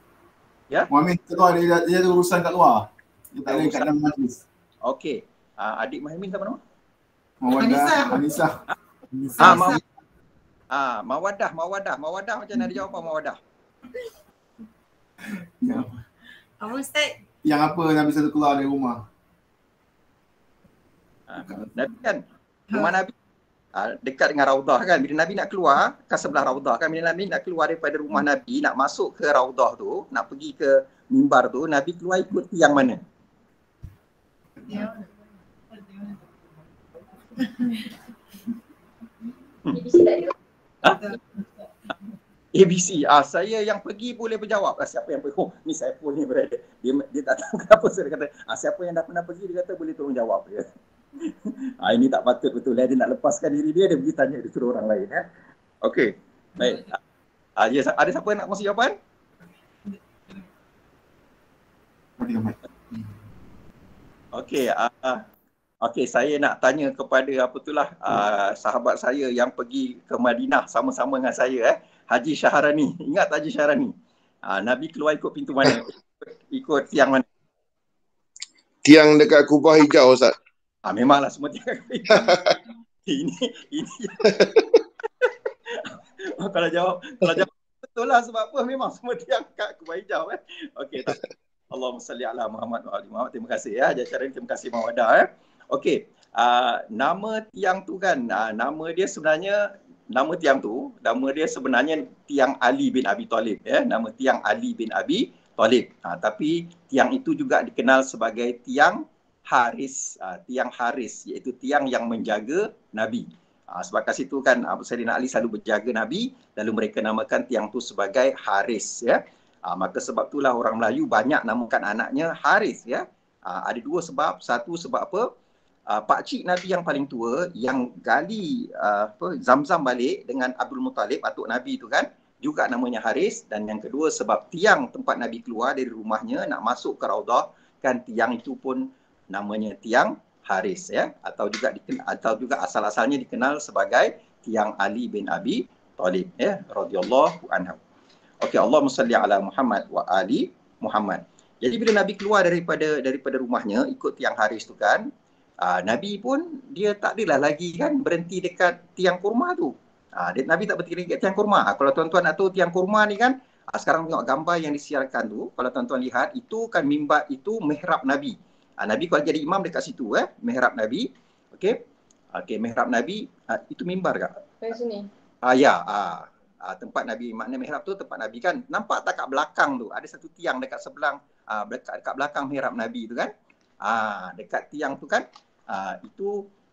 Ya? Muhammad keluar, dia ada urusan kat luar. Dia tak ada kat dalam majlis. Okey. Adik Muhaimin siapa nama? Mawadah. Mawadah macam mana ada jawapan Mawadah? Ya. Apa Ustaz? Yang apa Nabi selalu keluar dari rumah? Nabi kan, rumah Nabi dekat dengan Raudah kan. Bila Nabi nak keluar, kan sebelah Raudah kan. Bila Nabi nak keluar daripada rumah Nabi, nak masuk ke Raudah tu, nak pergi ke mimbar tu, Nabi keluar ikut tiang mana? ABC. Saya yang pergi boleh berjawab. Siapa yang pergi? Ni saya pun ni berada. Dia tak tahu kenapa saya kata. Siapa yang dah pernah pergi, dia kata boleh tolong jawab dia. Ini tak patut betul. Dia nak lepaskan diri dia pergi tanya, dia suruh orang lain. Okey. Baik. Ada siapa yang nak kongsi jawapan? Okey. Okey, saya nak tanya kepada sahabat saya yang pergi ke Madinah sama-sama dengan saya, Haji Syahrani. Ingat tak Haji Syahrani? Nabi keluar ikut pintu mana? Ikut tiang mana? Tiang dekat Kubah Hijau, Ustaz. Memanglah semua tiang hijau. ini kalau jawab betul lah, sebab apa? Memang semua tiang kat Kubah Hijau. Okey. Allahumma salli ala Muhammad wa ali Muhammad. Terima kasih Haji Syahrani, terima kasih Mawadah. Okey. Nama tiang tu kan, nama dia sebenarnya tiang Ali bin Abi Talib, nama tiang Ali bin Abi Talib. Tapi tiang itu juga dikenal sebagai tiang Haris, iaitu tiang yang menjaga Nabi. Sebab kat situ kan Sayyidina Ali selalu berjaga Nabi, lalu mereka namakan tiang tu sebagai Haris, maka sebab itulah orang Melayu banyak namakan anaknya Haris, Ada dua sebab. Satu sebab apa? Pakcik Nabi yang paling tua yang gali Zamzam balik dengan Abdul Muttalib, atuk Nabi tu kan, juga namanya Haris. Dan yang kedua sebab tiang tempat Nabi keluar dari rumahnya nak masuk ke Raudah kan, tiang itu pun namanya tiang Haris, atau juga asal-asalnya dikenal sebagai tiang Ali bin Abi Talib, radhiyallahu anhu. Okey, Allahumma salli ala Muhammad wa ali Muhammad. Jadi bila Nabi keluar daripada rumahnya ikut tiang Haris tu kan, Nabi pun dia tak adalah lagi kan berhenti dekat tiang kurma tu. Nabi tak berhenti dekat tiang kurma. Kalau tuan-tuan nak tahu tiang kurma ni kan, sekarang tengok gambar yang disiarkan tu, kalau tuan-tuan lihat, itu kan mimbar, itu mihrab Nabi. Nabi kalau jadi imam dekat situ, mihrab Nabi. Okey. Mihrab Nabi, itu mimbar tak? Kat sini. Tempat Nabi, makna mihrab tu tempat Nabi kan. Nampak tak kat belakang tu, ada satu tiang dekat sebelah, dekat belakang mihrab Nabi tu kan. Dekat tiang tu kan,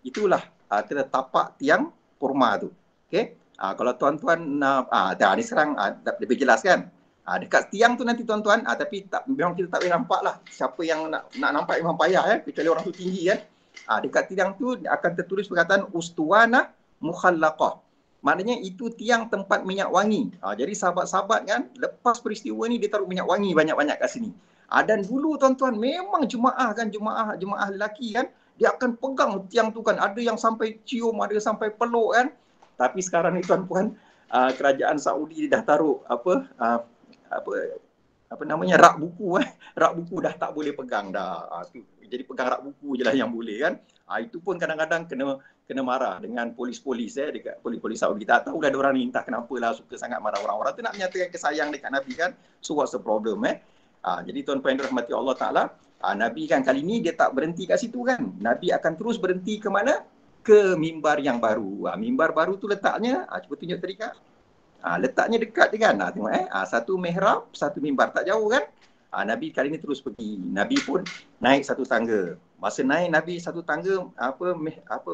itulah kita tapak tiang kurma tu. Okey. Kalau tuan-tuan ni sekarang lebih jelas kan. Dekat tiang tu nanti tuan-tuan, tapi memang kita tak boleh nampak lah. Siapa yang nak nampak memang payah, kecuali orang tu tinggi kan. Dekat tiang tu akan tertulis perkataan Ustuwana Mukhallaqah. Maknanya itu tiang tempat minyak wangi. Jadi sahabat-sahabat kan, lepas peristiwa ni dia taruh minyak wangi banyak-banyak kat sini. Dan dulu tuan-tuan memang jemaah lelaki kan, dia akan pegang tiang tu kan, ada yang sampai cium, ada yang sampai peluk kan. Tapi sekarang ni tuan-tuan, kerajaan Saudi dia dah taruh rak buku, rak buku dah tak boleh pegang dah. Jadi pegang rak buku je lah yang boleh kan. Itu pun kadang-kadang kena marah dengan polis-polis, dekat polis-polis Saudi. Tak tahu dah ada orang ni entah kenapa lah suka sangat marah orang-orang tu nak menyatakan kesayang dekat Nabi kan. So what's the problem jadi tuan-tuan yang dirahmati Allah Ta'ala, Nabi kan kali ni dia tak berhenti kat situ kan. Nabi akan terus berhenti ke mana? Ke mimbar yang baru. Mimbar baru tu letaknya, cuba tunjuk tadi Kak. Letaknya dekat je kan. Tengok satu mihrab, satu mimbar, tak jauh kan. Nabi kali ni terus pergi. Nabi pun naik satu tangga. Masa naik Nabi satu tangga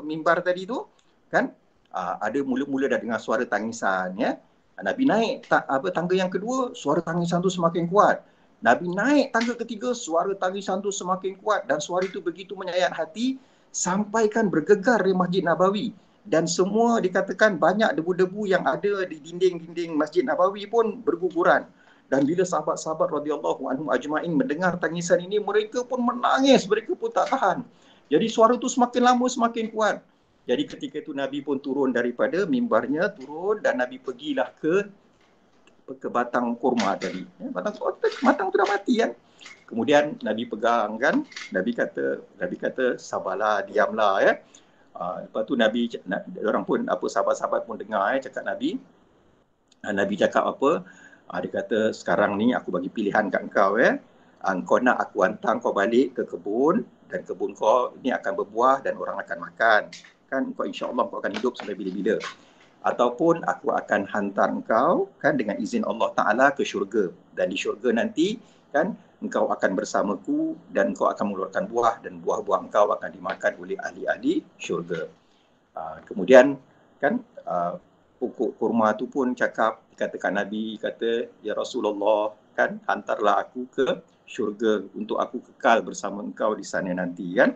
mimbar tadi tu kan, ada mula-mula dah dengar suara tangisan ya. Nabi naik tangga yang kedua, suara tangisan tu semakin kuat. Nabi naik tangga ketiga, suara tangisan tu semakin kuat dan suara itu begitu menyayat hati sampaikan bergegar di Masjid Nabawi. Dan semua dikatakan banyak debu-debu yang ada di dinding-dinding Masjid Nabawi pun berguguran. Dan bila sahabat-sahabat radhiyallahu anhum ajma'in mendengar tangisan ini, mereka pun menangis, mereka pun tak tahan. Jadi suara tu semakin lama semakin kuat. Jadi ketika itu Nabi pun turun daripada mimbarnya, turun dan Nabi pergilah ke batang kurma tadi. Batang tu dah mati kan. Kemudian Nabi pegang kan, Nabi kata sabarlah, diamlah ya. Lepas tu Nabi, orang pun sahabat-sahabat pun dengar cakap Nabi. Nabi cakap apa? Dia kata sekarang ni aku bagi pilihan kat engkau ya. Engkau nak aku hantar kau balik ke kebun dan kebun kau ni akan berbuah dan orang akan makan. Kan engkau insya-Allah kau akan hidup sampai bila-bila. Ataupun aku akan hantar engkau kan dengan izin Allah Taala ke syurga, dan di syurga nanti kan engkau akan bersamaku dan engkau akan mengeluarkan buah dan buah-buah engkau akan dimakan oleh ahli-ahli syurga. Kemudian kan pokok kurma tu pun cakap, dikatakan Nabi kata, ya Rasulullah kan hantarlah aku ke syurga untuk aku kekal bersama engkau di sana nanti kan.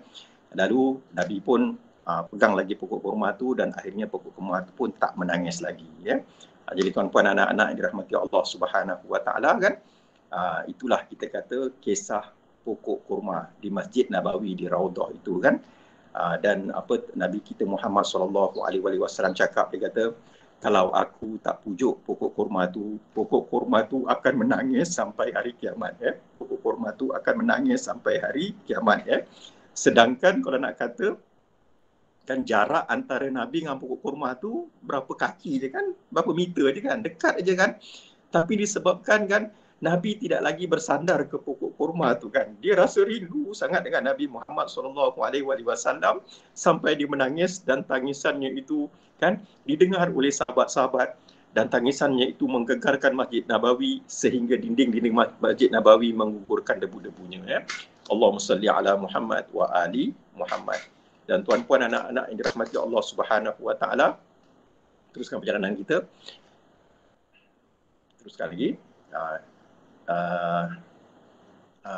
Lalu Nabi pun pegang lagi pokok kurma tu dan akhirnya pokok kurma tu pun tak menangis lagi ya. Jadi tuan-puan, anak-anak yang dirahmati Allah Subhanahu Wa Taala kan, itulah kita kata kisah pokok kurma di Masjid Nabawi di Raudhah itu kan. Dan Nabi kita Muhammad sallallahu alaihi wasallam cakap, dia kata kalau aku tak pujuk pokok kurma tu akan menangis sampai hari kiamat ya. Pokok kurma tu akan menangis sampai hari kiamat ya. Sedangkan kalau nak kata kan jarak antara Nabi dengan pokok kurma tu berapa kaki je kan, berapa meter je kan, dekat aja kan. Tapi disebabkan kan Nabi tidak lagi bersandar ke pokok kurma tu kan, dia rasa rindu sangat dengan Nabi Muhammad SAW sampai dia menangis, dan tangisannya itu kan didengar oleh sahabat-sahabat, dan tangisannya itu menggegarkan Masjid Nabawi sehingga dinding-dinding Masjid Nabawi menggugurkan debu-debunya ya. Allahumma salli ala Muhammad wa ali Muhammad. Dan tuan-puan, anak-anak yang dirahmati Allah Subhanahu Wa Taala, teruskan perjalanan kita. Teruskan lagi.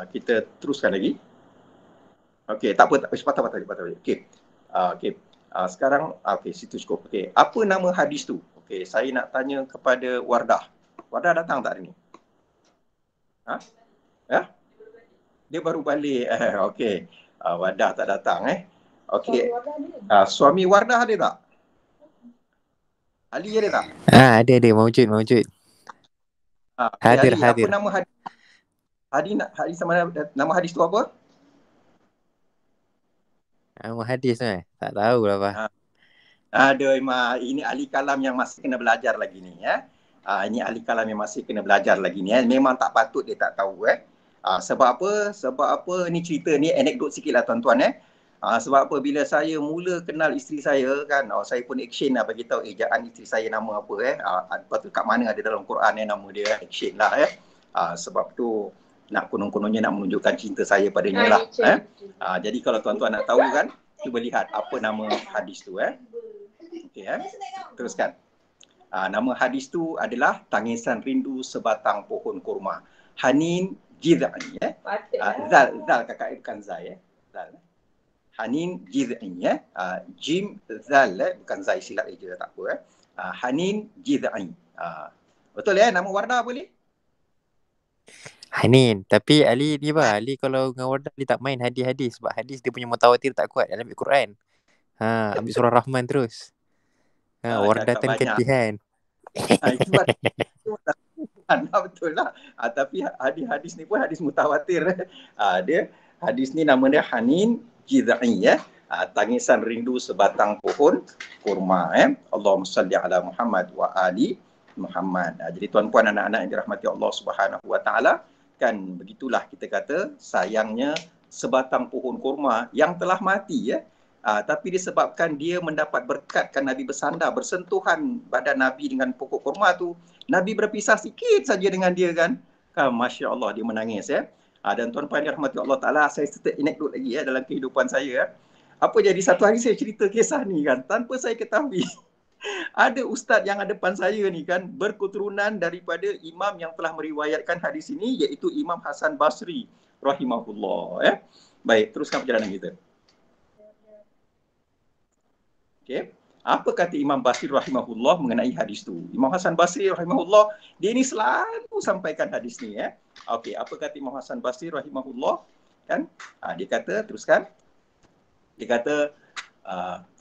Kita teruskan lagi. Okey, tak apa, patah balik. Okey. Sekarang situ cukup. Okey, apa nama hadis tu? Okey, saya nak tanya kepada Wardah. Wardah datang tak hari ni? Ya? Dia baru balik. Okey. Wardah tak datang Okey. Suami Wardah ada tak? Ali ada tak? Ada, mawujud. Hadir. Apa nama hadis? Hadis nama hadis tu apa? Nama hadis tak tahu lah Pak. Aduh, ini ahli kalam yang masih kena belajar lagi ni ya. Ini ahli kalam yang masih kena belajar lagi ni Memang tak patut dia tak tahu Sebab apa ni cerita ni anekdot sikitlah tuan-tuan sebab apa, bila saya mula kenal isteri saya kan, saya pun action lah bagi tahu ejaan isteri saya nama apa lepas tu kat mana ada dalam Quran nama dia action lah sebab tu nak kononnya nak menunjukkan cinta saya padanya lah jadi kalau tuan-tuan nak tahu kan, cuba lihat apa nama hadis tu okey teruskan. Nama hadis tu adalah tangisan rindu sebatang pohon kurma. Hanin jiz'i zal kakak bukan zai zal. Hanin jiz'i jim zal bukan zai, silap je tak apa Hanin jiz'i. Betul nama Wardah boleh? Hanin. Tapi Ali ni Ali kalau dengan Wardah dia tak main hadis-hadis, sebab hadis dia punya mutawatir tak kuat dalam Al-Quran. Ambil surah Rahman terus. Wardah tan ketihan. Itu betul lah. Tapi hadis ni pun hadis mutawatir. Dia hadis ni nama dia Hanin jiz'i tangisan rindu sebatang pohon kurma Allahumma salli ala Muhammad wa ali Muhammad. Jadi tuan-puan, anak-anak yang dirahmati Allah Subhanahu Wa Taala, kan begitulah kita kata sayangnya sebatang pohon kurma yang telah mati Tapi disebabkan dia mendapat berkat kan Nabi bersandar, bersentuhan badan Nabi dengan pokok kurma tu, Nabi berpisah sikit saja dengan dia kan. Masya Allah, dia menangis ya. Dan tuan-tuan yang rahmati Allah Ta'ala, saya cerita anekdot lagi ya dalam kehidupan saya. Apa jadi satu hari saya cerita kisah ni kan, tanpa saya ketahui. Ada ustaz yang ada depan saya ni kan, berketurunan daripada imam yang telah meriwayatkan hadis ini, iaitu Imam Hasan Basri rahimahullah ya. Baik, teruskan perjalanan kita. Okay. Apa kata Imam Basri rahimahullah mengenai hadis tu? Imam Hasan Basri rahimahullah, dia ni selalu sampaikan hadis ni ya. Okey, apa kata Imam Hasan Basri rahimahullah? Kan? Dia kata, teruskan. Dia kata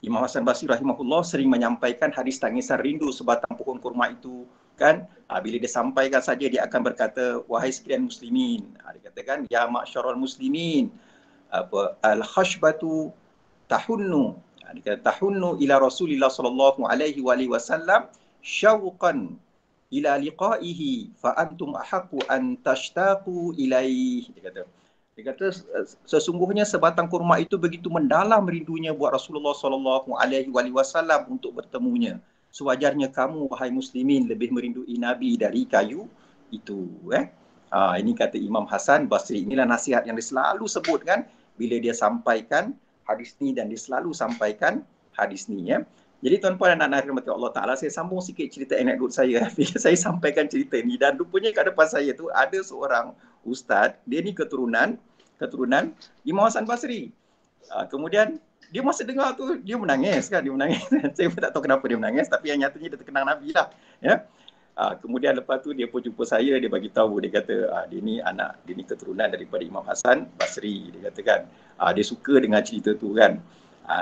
Imam Hasan Basri rahimahullah sering menyampaikan hadis tangisan rindu sebatang pohon kurma itu kan. Bila dia sampaikan saja dia akan berkata, wahai sekalian muslimin. Dia katakan, ya ma'syarul muslimin, al-khashbatu tahunnu. Dia kata tahunnu ila Rasulillah sallallahu alaihi wasallam syauqan ila liqa'ihi fa antum ahaqqu an tashtaqu ilaihi. Dia kata sesungguhnya sebatang kurma itu begitu mendalam rindunya buat Rasulullah sallallahu alaihi wasallam untuk bertemunya. Sewajarnya kamu wahai muslimin lebih merindui Nabi dari kayu itu ini kata Imam Hasan Basri. Inilah nasihat yang dia selalu sebut kan bila dia sampaikan hadis ni, dan dia selalu sampaikan hadis ni ya. Jadi tuan-puan dan anak-anak rahmati Allah Ta'ala, saya sambung sikit cerita anekdot saya bila saya sampaikan cerita ni, dan rupanya kat depan saya tu ada seorang ustaz, dia ni keturunan Imam Hasan Basri. Kemudian dia masa dengar tu dia menangis kan, saya pun tak tahu kenapa dia menangis, tapi yang nyatanya dia terkenang Nabi lah ya. Kemudian lepas tu dia pun jumpa saya, dia bagi tahu, dia kata dia ni keturunan daripada Imam Hasan Basri, dia kata kan. Dia suka dengan cerita tu kan.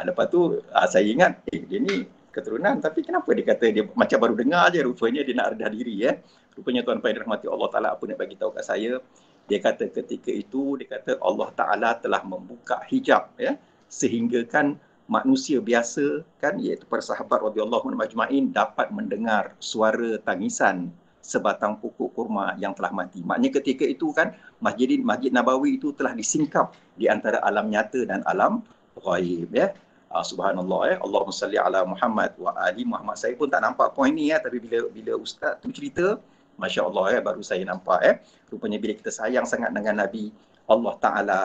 Lepas tu saya ingat dia ni keturunan, tapi kenapa dia kata dia macam baru dengar je, rupanya dia nak rendah diri ya. Rupanya tuan-tuan yang dirahmati Allah Ta'ala, apa nak bagi tahu kat saya, dia kata ketika itu dia kata Allah Ta'ala telah membuka hijab ya, sehingga kan manusia biasa kan, iaitu para sahabat radhiyallahu anhum majma'in dapat mendengar suara tangisan sebatang pokok kurma yang telah mati. Maknanya ketika itu kan Masjid Nabawi itu telah disingkap di antara alam nyata dan alam ghaib ya. Subhanallah ya. Allahumma salli ala Muhammad wa ali Muhammad. Saya pun tak nampak poin ni ya, tapi bila ustaz tu cerita, masya-Allah ya, baru saya nampak ya. Rupanya bila kita sayang sangat dengan Nabi, Allah Ta'ala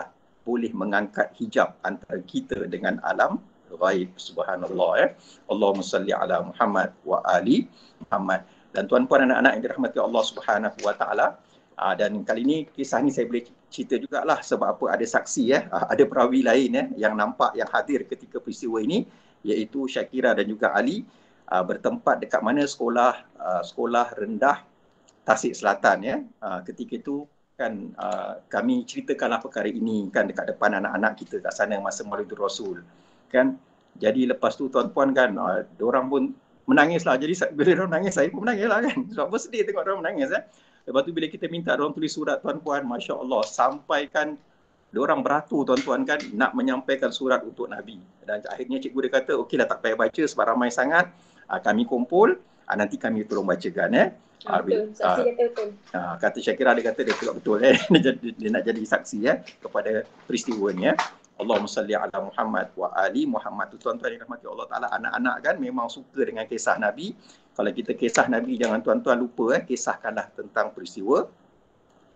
boleh mengangkat hijab antara kita dengan alam ghaib. Subhanallah ya. Allahumma salli ala Muhammad wa ali Muhammad. Dan tuan-puan dan anak-anak yang dirahmati Allah Subhanahu wa Ta'ala, dan kali ini kisah ni saya boleh cerita jugalah sebab apa, ada saksi ya, ada perawi lain ya yang nampak, yang hadir ketika peristiwa ini, iaitu Syakira dan juga Ali, bertempat dekat mana sekolah rendah Tasik Selatan ya. Ketika itu kan kami ceritakanlah perkara ini kan dekat depan anak-anak kita kat sana masa Maulidur Rasul kan. Jadi lepas tu tuan-puan kan, diorang pun menangis lah. Jadi bila diorang menangis, saya pun menangis lah kan. Sebab sedih tengok diorang menangis ya. Lepas tu bila kita minta diorang tulis surat tuan-puan, Masya Allah, sampai kan diorang beratur tuan-tuan kan nak menyampaikan surat untuk Nabi. Dan akhirnya cikgu dia kata, okeylah tak payah baca sebab ramai sangat, kami kumpul, nanti kami tolong bacakan ya. Betul, saksi kata betul. Kata Syakira, dia kata dia betul dia nak jadi saksi ya kepada peristiwa ni ya. Allahumma salli ala Muhammad wa ali Muhammad. Tuan-tuan yang rahmati Allah Ta'ala, anak-anak kan memang suka dengan kisah Nabi. Kalau kita kisah Nabi, jangan tuan-tuan lupa kisahkanlah tentang peristiwa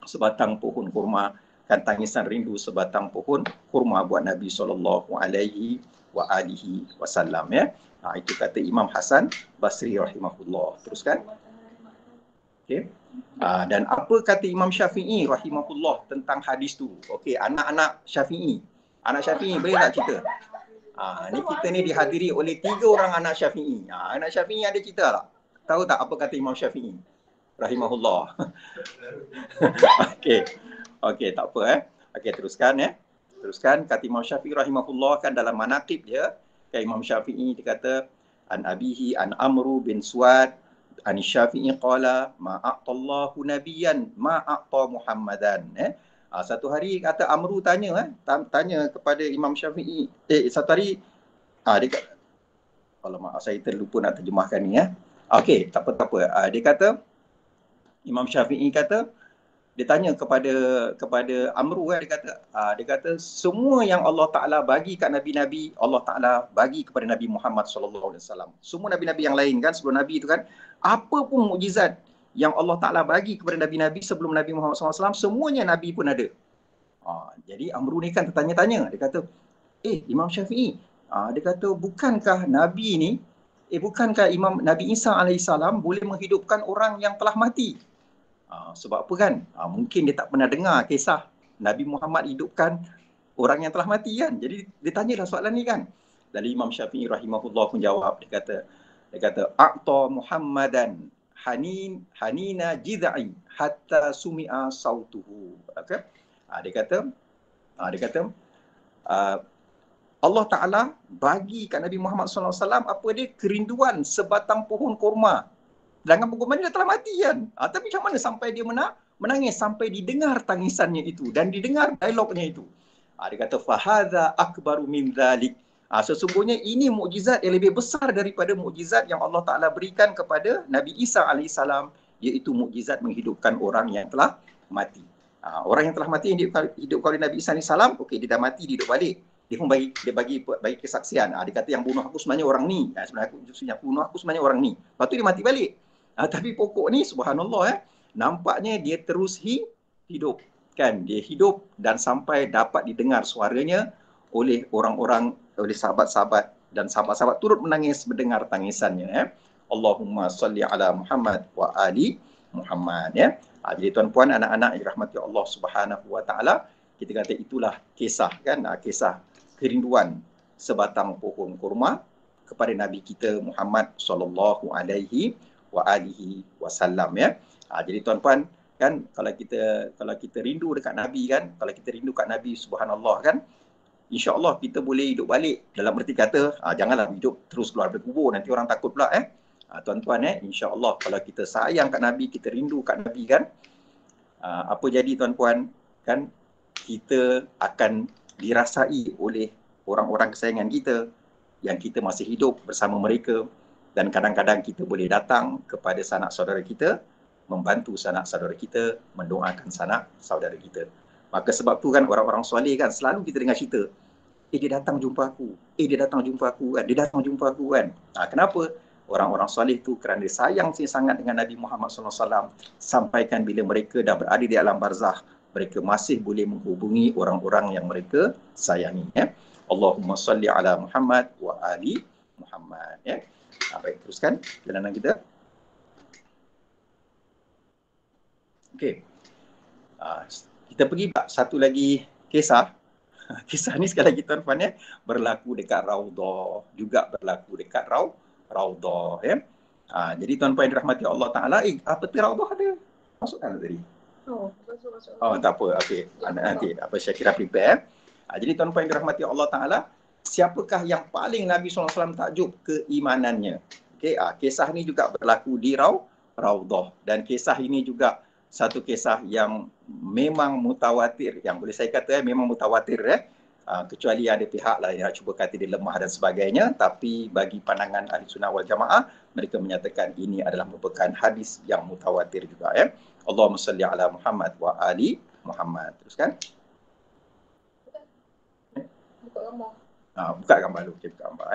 sebatang pohon kurma, kan tangisan rindu sebatang pohon kurma buat Nabi sallallahu alaihi wasallam ya. Itu kata Imam Hasan Basri rahimahullah. Teruskan. Okey. Dan apa kata Imam Syafi'i rahimahullah tentang hadis tu? Okey, anak-anak Syafi'i. Anak Syafi'i boleh tak cerita? Ni kita ni dihadiri oleh 3 orang anak Syafi'i. Anak Syafi'i ada cerita tak? Tahu tak apa kata Imam Syafi'i rahimahullah? Okey, tak apa Okey, teruskan ya. Teruskan, kata Imam Syafi'i rahimahullah kan dalam manaqib dia, kan Imam Syafi'i dia kata an abihi an Amru bin Suad an Syafi'i qala ma a'tallahu nabiyyan ma a'ta Muhammadan. Satu hari kata Amru tanya kepada Imam Syafi'i. Satu hari dia kata, kalau maaf saya terlupa nak terjemahkan ni ya. Okey, tak apa. Dia kata, Imam Syafi'i kata, dia tanya kepada Amru kan, dia kata semua yang Allah Taala bagi kat nabi-nabi, Allah Taala bagi kepada Nabi Muhammad sallallahu alaihi wasallam. Semua nabi-nabi yang lain kan sebelum nabi itu kan, apa pun mukjizat yang Allah Taala bagi kepada nabi-nabi sebelum Nabi Muhammad sallallahu alaihi wasallam, semuanya nabi pun ada. Jadi Amru ni kan tertanya-tanya, dia kata, Imam Syafi'i, dia kata bukankah nabi ni bukankah Nabi Isa alaihissalam boleh menghidupkan orang yang telah mati? Sebab apa kan? Mungkin dia tak pernah dengar kisah Nabi Muhammad hidupkan orang yang telah mati kan. Jadi dia tanyalah soalan ni kan. Lalu Imam Syafi'i rahimahullah pun jawab, dia kata a'ta Muhammadan hanina jid'i hatta sumi'a sautuhu. Okay? Dia kata Allah Ta'ala bagi kat Nabi Muhammad SAW apa dia? Kerinduan sebatang pohon kurma. Sedangkan pohon kurma ni dah telah mati kan. Tapi macam mana sampai dia menangis sampai didengar tangisannya itu dan didengar dialognya itu. Dia kata fahadha akbaru min dhalik. Sesungguhnya ini mukjizat yang lebih besar daripada mukjizat yang Allah Ta'ala berikan kepada Nabi Isa AS, iaitu mukjizat menghidupkan orang yang telah mati. Orang yang telah mati yang hidupkan oleh Nabi Isa AS, okey, dia dah mati, dia hidup balik. Dia pun bagi kesaksian. Dia kata yang bunuh aku sebenarnya orang ni. Sebenarnya bunuh aku sebenarnya orang ni. Lepas tu dia mati balik. Tapi pokok ni subhanallah nampaknya dia terus hidup. Kan? Dia hidup dan sampai dapat didengar suaranya oleh orang-orang, oleh sahabat-sahabat, dan sahabat-sahabat turut menangis mendengar tangisannya. Allahumma salli ala Muhammad wa ali Muhammad. Jadi tuan-puan, anak-anak yang dirahmati Allah Subhanahu wa taala, kita kata itulah kisah kan, kisah kerinduan sebatang pohon kurma kepada Nabi kita Muhammad sallallahu alaihi wa alihi wasallam ya. Jadi tuan-puan kan, kalau kita rindu dekat Nabi kan, kalau kita rindu kat Nabi subhanallah kan, insya-Allah kita boleh hidup balik. Dalam erti kata, janganlah hidup terus keluar dari kubur, nanti orang takut pula tuan-tuan insya-Allah kalau kita sayang kat Nabi, kita rindu kat Nabi kan, apa jadi tuan-puan kan, kita akan dirasai oleh orang-orang kesayangan kita yang kita masih hidup bersama mereka, dan kadang-kadang kita boleh datang kepada sanak saudara kita, membantu sanak saudara kita, mendoakan sanak saudara kita. Maka sebab tu kan orang-orang soleh kan selalu kita dengar cerita, dia datang jumpa aku, dia datang jumpa aku kan, dia datang jumpa aku kan. Kenapa? Orang-orang soleh tu kerana sayang sangat dengan Nabi Muhammad SAW, sampaikan bila mereka dah berada di alam barzakh, mereka masih boleh menghubungi orang-orang yang mereka sayangi ya. Allahumma salli ala Muhammad wa ali Muhammad ya. Baik, teruskan perjalanan kita. Okey. Kita pergi satu lagi kisah. Kisah ni sekali lagi tuan-tuan ya, berlaku dekat Raudah, juga berlaku dekat Raudah ya. Jadi tuan-tuan yang dirahmati Allah Taala, peti Raudah ada masukkan tadi. Masuk. Tak apa. Okey. Nanti saya kira prepare. Jadi tuan-puan yang dirahmati Allah Taala, siapakah yang paling Nabi SAW takjub keimanannya? Okey, kisah ni juga berlaku di Raudah, dan kisah ini juga satu kisah yang memang mutawatir, yang boleh saya kata memang mutawatir kecuali ada pihak lain yang cuba kata dia lemah dan sebagainya, tapi bagi pandangan Ahli Sunnah wal Jamaah, mereka menyatakan ini adalah merupakan hadis yang mutawatir juga ya. Allahumma salli ala Muhammad wa ali Muhammad. Teruskan. Buka gambar. Buka gambar dulu. Okey, buka gambar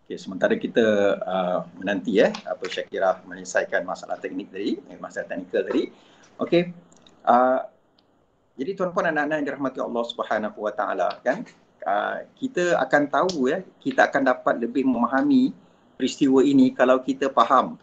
Okey, sementara kita menanti apa Syakira menyelesaikan masalah teknik tadi, masalah teknikal tadi. Okey. Jadi tuan-puan anak-anak yang dirahmati Allah Subhanahu wa taala kan, kita akan tahu kita akan dapat lebih memahami peristiwa ini kalau kita faham.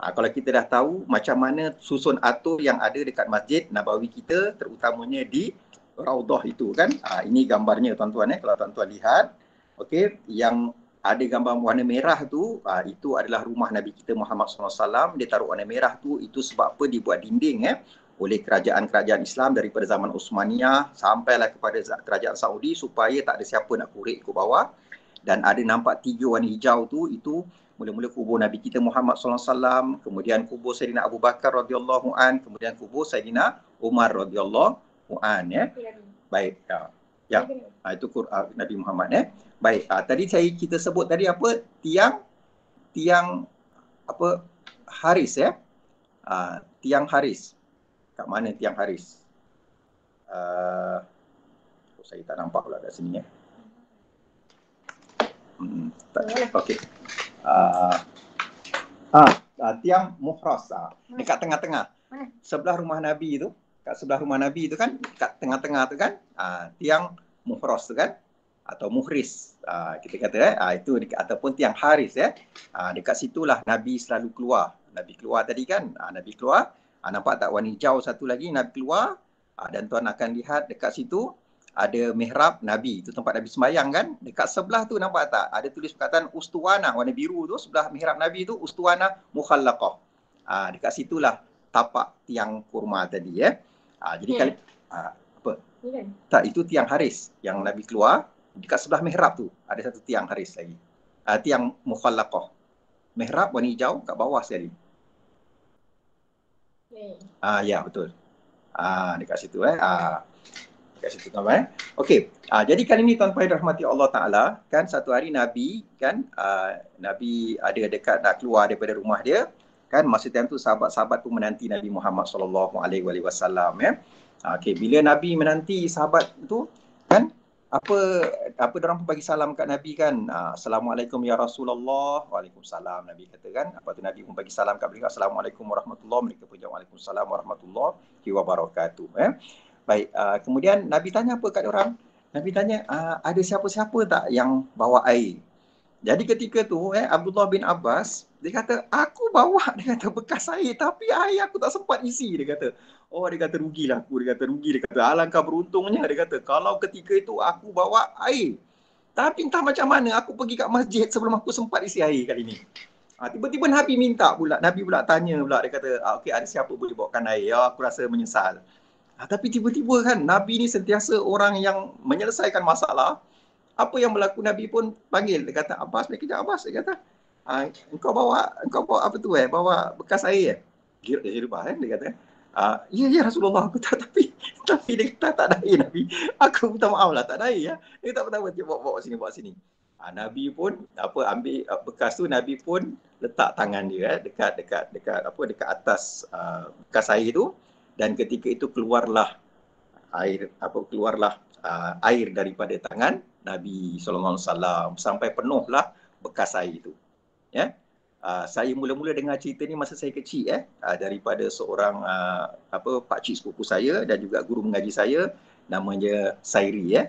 Kalau kita dah tahu macam mana susun atur yang ada dekat Masjid Nabawi kita, terutamanya di Raudah itu kan. Ini gambarnya tuan-tuan kalau tuan-tuan lihat. Okey, yang ada gambar warna merah tu, itu adalah rumah Nabi kita Muhammad SAW. Dia taruh warna merah tu, itu sebab apa dibuat dinding oleh kerajaan-kerajaan Islam daripada zaman Uthmaniyah sampailah kepada kerajaan Saudi, supaya tak ada siapa nak korek ke bawah. Dan ada nampak 3 warna hijau tu, itu mula-mula kubur Nabi kita Muhammad SAW, kemudian kubur Sayyidina Abu Bakar radhiyallahu an, kemudian kubur Sayyidina Umar radhiyallahu an ya. Baik. Ya, itu Quran Nabi Muhammad Baik, tadi kita sebut tadi apa? Tiang apa? Haris ya. Tiang Haris. Kat mana tiang Haris? Saya tak nampak pula kat sini ya. Okey. Tiang Muhras dekat tengah-tengah. Sebelah rumah Nabi tu, kat sebelah rumah Nabi tu kan, kat tengah-tengah tu kan, tiang Muhras tu kan, atau Muhris. Kita kata itu ataupun tiang Haris ya. Dekat situlah Nabi selalu keluar. Nabi keluar tadi kan, Nabi keluar, nampak tak warna hijau satu lagi Nabi keluar, dan tuan akan lihat dekat situ ada mihrab Nabi, itu tempat Nabi sembahyang kan. Dekat sebelah tu nampak tak? Ada tulis perkataan ustuwanah warna biru tu, sebelah mihrab Nabi tu ustuwanah mukhallaqah. Dekat situlah tapak tiang kurma tadi ya. Jadi kalau apa? Tak, itu tiang Haris yang Nabi keluar. Dekat sebelah mihrab tu ada satu tiang Haris lagi. Tiang mukhallaqah. Mihrab warna hijau kat bawah sekali. Ya betul. Dekat situ dekat situ tuan-tuan. Okey. Jadi kali ni tuan-tuan rahmati Allah Taala, kan satu hari Nabi kan Nabi ada dekat nak keluar daripada rumah dia, kan masa tu sahabat-sahabat pun menanti Nabi Muhammad sallallahu alaihi wasallam ya. Okey, bila Nabi menanti sahabat tu kan, apa dorang pun bagi salam kat Nabi kan. Assalamualaikum ya Rasulullah. Waalaikumsalam Nabi kata kan. Apa tu Nabi pun bagi salam kat mereka, Assalamualaikum warahmatullahi. Mereka pun jawab Waalaikumsalam warahmatullahi wabarakatuh ya. Baik, kemudian Nabi tanya apa kat orang? Nabi tanya, ada siapa-siapa tak yang bawa air? Jadi ketika tu Abdullah bin Abbas, dia kata, aku bawa, dia kata, bekas air, tapi air aku tak sempat isi, dia kata. Oh, dia kata, rugilah aku, dia kata, rugi, dia kata, alangkah beruntungnya, dia kata, kalau ketika itu aku bawa air. Tapi entah macam mana, aku pergi kat masjid sebelum aku sempat isi air kali ni. Tiba-tiba Nabi minta pula, Nabi pula tanya pula, dia kata, okey, ada siapa boleh bawakan air? Ya, aku rasa menyesal. Tapi tiba-tiba kan Nabi ni sentiasa orang yang menyelesaikan masalah. Apa yang berlaku Nabi pun panggil. Dia kata, Abbas, kejap Abbas. Dia kata, engkau bawa apa tu bawa bekas air Dia kata, ya Rasulullah, aku tak, tapi dia kata tak ada air Nabi. Aku minta maaf lah, tak ada air ya. Dia tak apa-apa, dia bawa sini. Nabi pun ambil bekas tu, Nabi pun letak tangan dia dekat atas bekas air tu. Dan ketika itu keluarlah air daripada tangan Nabi SAW sampai penuhlah bekas air itu. Ya. Saya mula-mula dengar cerita ni masa saya kecil daripada seorang pakcik sepupu saya dan juga guru mengaji saya, namanya Sairi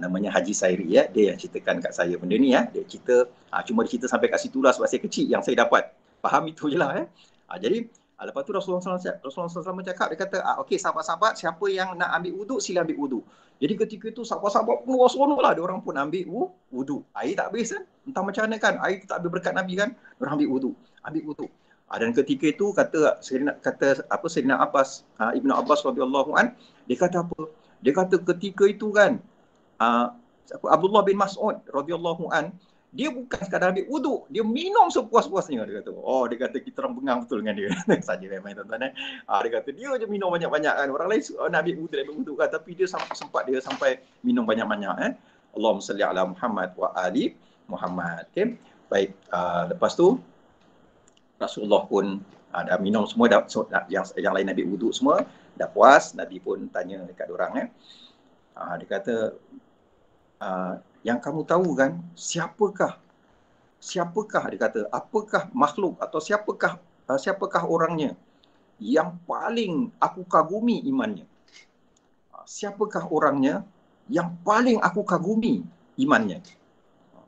namanya Haji Sairi dia yang ceritakan kat saya benda ni dia cerita, cuma dia cerita sampai kat situlah sebab saya kecil, yang saya dapat faham itu je lah jadi lepas tu Rasulullah SAW cakap, dia kata, okey sahabat-sahabat, siapa yang nak ambil wuduk, sila ambil wuduk. Jadi ketika itu sahabat-sahabat pun seronok lah, diorang pun ambil wuduk. Air tak habis kan, entah macam mana kan, air tak habis berkat Nabi kan, diorang ambil wuduk. Dan ketika itu Sayyidina Abbas, Ibnu Abbas radhiyallahu an, dia kata apa? Dia kata ketika itu kan, Abdullah bin Mas'ud radhiyallahu an, dia bukan sekadar ambil wuduk, dia minum sepuas-puasnya, dia kata. Dia kata kita orang bengang betul dengan dia. Saja main tuan-tuan dia kata dia je minum banyak-banyak kan. Orang lain nak ambil wuduk kan, tapi dia sempat dia sampai minum banyak-banyak Allahumma salli ala Muhammad wa ali Muhammad. Okey. Baik, lepas tu Rasulullah pun dah minum semua, yang lain ambil wuduk semua, dah puas. Nabi pun tanya dekat orang dia kata, yang kamu tahu kan, siapakah dia kata, apakah makhluk atau siapakah orangnya yang paling aku kagumi imannya? Siapakah orangnya yang paling aku kagumi imannya?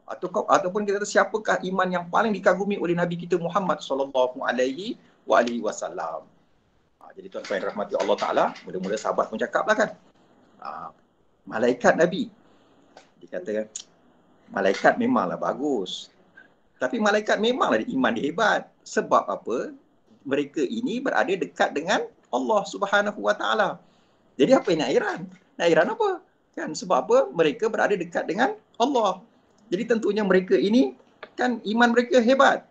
Ataupun kita kata, siapakah iman yang paling dikagumi oleh Nabi kita Muhammad sallallahu alaihi wasallam? Jadi tuan-tuan rahmati Allah Taala, mula-mula sahabat pun cakaplah kan, malaikat Nabi. Dia kata, malaikat memanglah bagus. Tapi malaikat memanglah iman dia hebat. Sebab apa? Mereka ini berada dekat dengan Allah Subhanahu Wa Taala. Jadi apa yang nak heran? Nak heran apa? Kan sebab apa? Mereka berada dekat dengan Allah. Jadi tentunya mereka ini kan iman mereka hebat.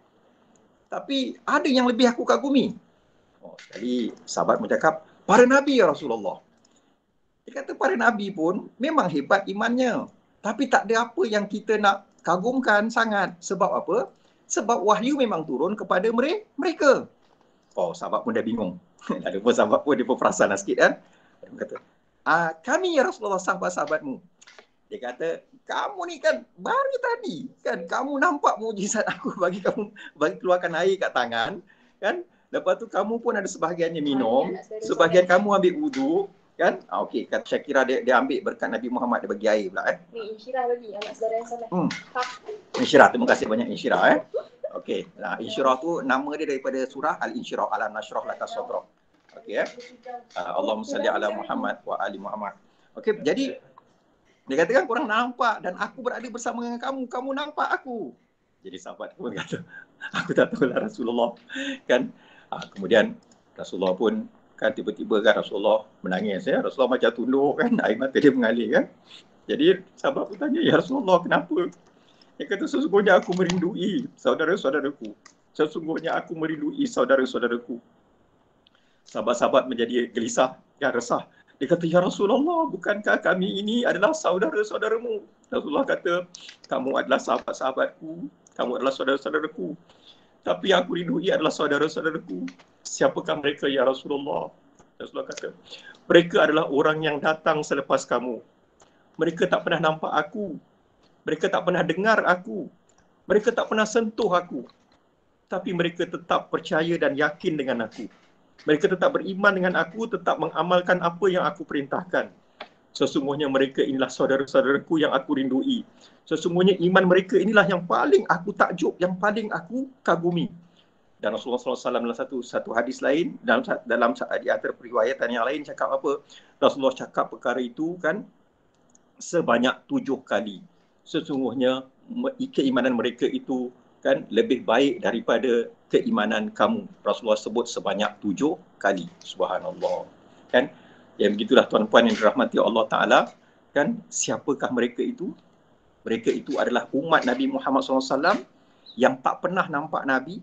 Tapi ada yang lebih aku kagumi. Sekali sahabat bercakap, para nabi ya Rasulullah. Dia Dia kata para Nabi pun memang hebat imannya. Tapi tak ada apa yang kita nak kagumkan sangat. Sebab apa? Sebab wahyu memang turun kepada mereka. Oh, sahabat pun dah bingung. Ada pun sahabat pun dia pun perasan lah sikit kan. Dia kata, kami ya Rasulullah sahabat-sahabatmu. Dia kata, kamu ni kan baru tadi kan kamu nampak mukjizat aku bagi keluarkan air kat tangan kan. Lepas tu kamu pun ada sebahagiannya minum, sebahagian kamu ambil wuduk kan. Okey, saya kira dia ambil berkat Nabi Muhammad, dia bagi air pula Ni Insyirah bagi anak saudara yang soleh. Insyirah, terima kasih banyak Insyirah Okey, nah Insyirah tu nama dia daripada surah Al-Insyirah, Alam Nashrah Laka Sadrak. Okey Allahumma salli ala Muhammad wa ali Muhammad. Okey, jadi dia katakan korang nampak dan aku berada bersama dengan kamu nampak aku. Jadi sahabat pun kata, aku tak tahu lah Rasulullah kan. Kemudian Rasulullah pun kan tiba-tiba kan Rasulullah menangis Rasulullah macam tunduk kan, air mata dia mengalir kan. Jadi sahabat pun tanya, ya Rasulullah kenapa? Dia kata, sesungguhnya aku merindui saudara-saudaraku. Sesungguhnya aku merindui saudara-saudaraku. Sahabat-sahabat menjadi gelisah dan resah. Dia kata, ya Rasulullah, bukankah kami ini adalah saudara-saudaramu? Rasulullah kata, kamu adalah sahabat-sahabatku, kamu adalah saudara-saudaraku. Tapi yang aku rindui adalah saudara-saudaraku. Siapakah mereka ya Rasulullah? Rasulullah kata, mereka adalah orang yang datang selepas kamu. Mereka tak pernah nampak aku. Mereka tak pernah dengar aku. Mereka tak pernah sentuh aku. Tapi mereka tetap percaya dan yakin dengan aku. Mereka tetap beriman dengan aku, tetap mengamalkan apa yang aku perintahkan. Sesungguhnya mereka inilah saudara-saudaraku yang aku rindui. Sesungguhnya iman mereka inilah yang paling aku takjub, yang paling aku kagumi. Dan Rasulullah SAW dalam satu hadis lain, dalam di antara periwayatan yang lain cakap apa? Rasulullah cakap perkara itu kan sebanyak 7 kali. Sesungguhnya keimanan mereka itu kan lebih baik daripada keimanan kamu. Rasulullah sebut sebanyak 7 kali. Subhanallah. Kan? Yang begitulah tuan-puan yang dirahmati Allah Ta'ala. Kan? Siapakah mereka itu? Mereka itu adalah umat Nabi Muhammad SAW yang tak pernah nampak Nabi,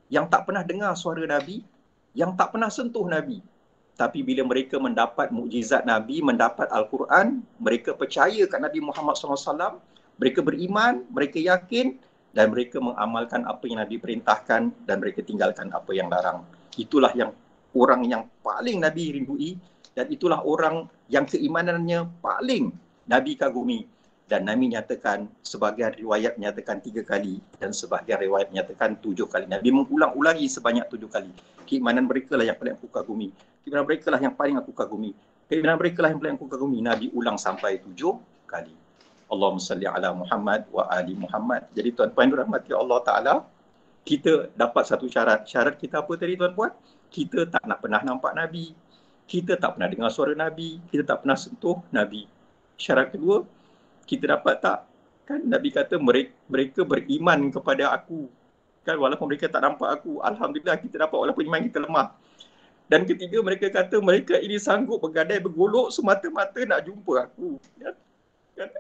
yang tak pernah dengar suara Nabi, yang tak pernah sentuh Nabi. Tapi bila mereka mendapat mukjizat Nabi, mendapat Al-Quran, mereka percaya kat Nabi Muhammad SAW, mereka beriman, mereka yakin, dan mereka mengamalkan apa yang Nabi perintahkan dan mereka tinggalkan apa yang larang. Itulah yang orang yang paling Nabi rindui dan itulah orang yang keimanannya paling Nabi kagumi. Dan Nabi nyatakan, sebahagian riwayat menyatakan 3 kali dan sebahagian riwayat menyatakan 7 kali. Nabi mengulang-ulangi sebanyak 7 kali. Keimanan mereka lah yang paling aku kagumi. Keimanan mereka lah yang paling aku kagumi. Keimanan mereka lah yang paling aku kagumi. Nabi ulang sampai 7 kali. Allahumma salli ala Muhammad wa ali Muhammad. Jadi tuan-puan dirahmati Allah Ta'ala, kita dapat satu syarat. Syarat kita apa tadi tuan-puan? Kita tak nak pernah nampak Nabi. Kita tak pernah dengar suara Nabi. Kita tak pernah sentuh Nabi. Syarat kedua, kita dapat tak? Kan Nabi kata mereka beriman kepada aku. Kan walaupun mereka tak nampak aku. Alhamdulillah kita dapat walaupun iman kita lemah. Dan ketiga mereka kata mereka ini sanggup bergadai bergolok semata-mata nak jumpa aku. Kan?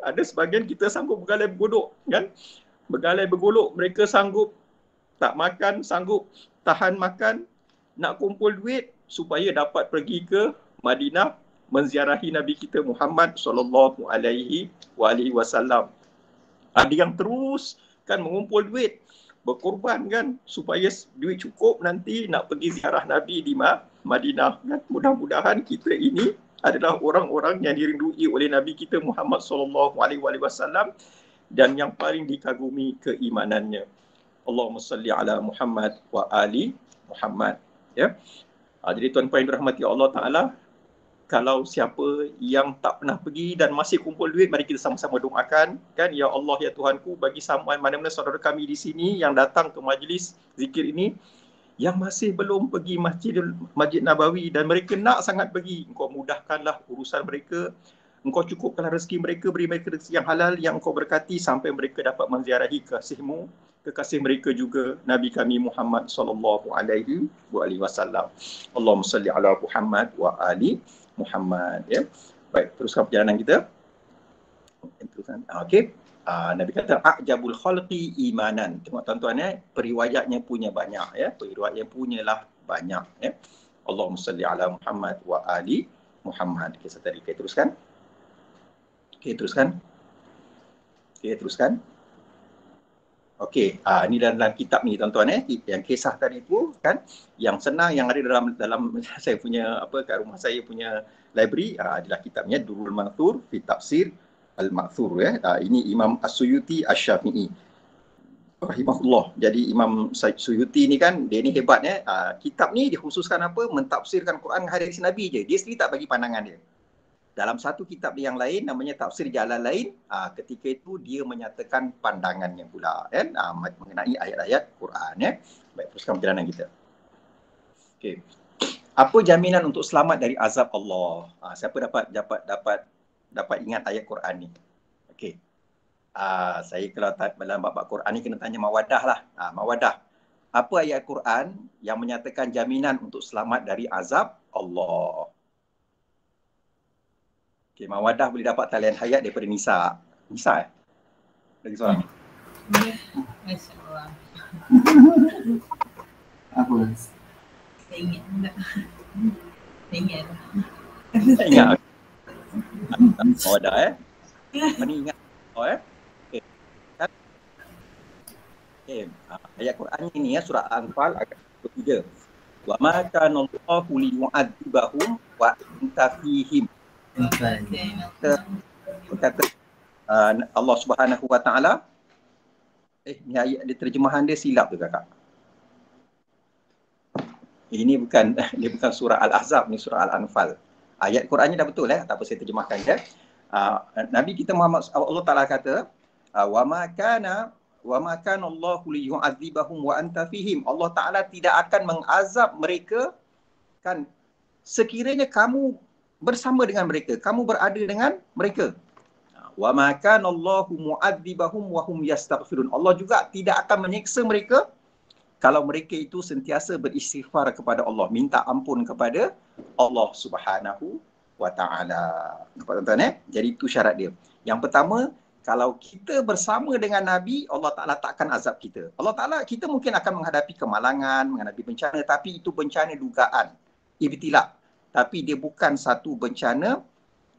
Ada sebahagian kita sanggup bergalai bergolok. Kan? Bergalai bergolok, mereka sanggup tak makan, sanggup tahan makan, nak kumpul duit supaya dapat pergi ke Madinah menziarahi Nabi kita Muhammad SAW. Ada yang terus kan mengumpul duit, berkorban kan supaya duit cukup nanti nak pergi ziarah Nabi di Madinah. Kan? Mudah-mudahan kita ini adalah orang-orang yang dirindui oleh Nabi kita Muhammad SAW dan yang paling dikagumi keimanannya. Allahumma salli ala Muhammad wa ali Muhammad. Ya. Jadi tuan-puan yang dirahmati Allah Ta'ala, kalau siapa yang tak pernah pergi dan masih kumpul duit, mari kita sama-sama doakan. Kan, ya Allah, ya Tuhanku, bagi mana-mana saudara kami di sini yang datang ke majlis zikir ini, yang masih belum pergi Masjid Nabawi dan mereka nak sangat pergi, engkau mudahkanlah urusan mereka, engkau cukupkanlah rezeki mereka, beri mereka rezeki yang halal yang engkau berkati sampai mereka dapat menziarahi kasih-Mu, kekasih mereka juga Nabi kami Muhammad SAW. Allahumma salli ala Muhammad wa ali Muhammad. Ya. Baik, teruskan perjalanan kita. Teruskan. Okey. Nabi kata a'jabul khalqi imanan. Tengok tuan-tuan periwayatnya punya banyak ya. Periwayatnya punyalah banyak ya. Allahumma salli ala Muhammad wa ali Muhammad. Okey, tadi kita teruskan. Okey, teruskan. Okey, teruskan. Okey, ini dalam kitab ni tuan-tuan yang kisah tadi tu kan, yang senang yang ada dalam saya punya kat rumah saya punya library adalah kitabnya Durrul Manthur fi Tafsir Al-Ma'thur ini Imam As-Suyuti Asy-Syafi'i rahimahullah. Jadi Imam Suyuti ni kan dia ni hebat kitab ni dikhususkan mentafsirkan Quran hadis Nabi je. Dia sendiri tak bagi pandangan dia. Dalam satu kitab yang lain namanya Tafsir Jalalain, ketika itu dia menyatakan pandangannya pula kan mengenai ayat-ayat Quran Baik, teruskan perjalanan kita. Okey. Apa jaminan untuk selamat dari azab Allah? Siapa dapat ingat ayat Quran ni? Okey. Saya kalau dalam bab Quran ni kena tanya Mawadah lah. Mawadah. Apa ayat Quran yang menyatakan jaminan untuk selamat dari azab Allah? Okay, Mawadah boleh dapat talian hayat daripada Nisa. Nisa Lagi seorang. Masya Allah. Apa? Saya ingat tak? Saya ingat. Tak ingat. Mawadah Mana ingat? Okay. Okay. Ayat Quran ini surah Al-Anfal ayat 23. Wa ma kana Allahu liyu'adzibahum wa anta fihim. Kata Allah Subhanahu Wa Taala. Ni ayat dia terjemahan dia silap tu kakak. Ini bukan surah Al-Ahzab, ni surah Al-Anfal. Ayat Qurannya dah betul tak apa saya terjemahkan dia. Nabi kita Muhammad Allah Taala kata wa ma kana Allahu liyu'adzibahum wa anta fihim. Allah Taala tidak akan mengazab mereka kan sekiranya kamu bersama dengan mereka, kamu berada dengan mereka. Wa ma kana Allahu mu'adzibahum wa hum yastaghfirun. Allah juga tidak akan menyiksa mereka kalau mereka itu sentiasa beristighfar kepada Allah, minta ampun kepada Allah Subhanahu Wa Taala. Nampak tuan-tuan Jadi itu syarat dia. Yang pertama, kalau kita bersama dengan Nabi, Allah Taala takkan azab kita. Allah Taala, kita mungkin akan menghadapi kemalangan, menghadapi bencana, tapi itu bencana dugaan, ibtila. Tapi dia bukan satu bencana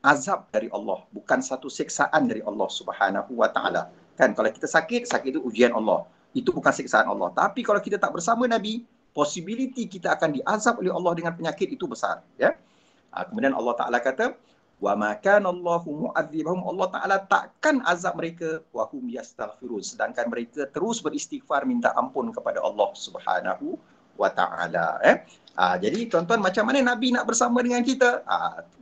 azab dari Allah, bukan satu siksaan dari Allah Subhanahu Wa Taala. Kan kalau kita sakit itu ujian Allah. Itu bukan siksaan Allah. Tapi kalau kita tak bersama Nabi, possibility kita akan diazab oleh Allah dengan penyakit itu besar, Kemudian Allah Taala kata, wa ma kana Allahu mu'adzibahum. Allah Taala takkan azab mereka wa hum yastaghfirun, sedangkan mereka terus beristighfar minta ampun kepada Allah Subhanahu Wa Taala. Jadi tuan-tuan, macam mana Nabi nak bersama dengan kita?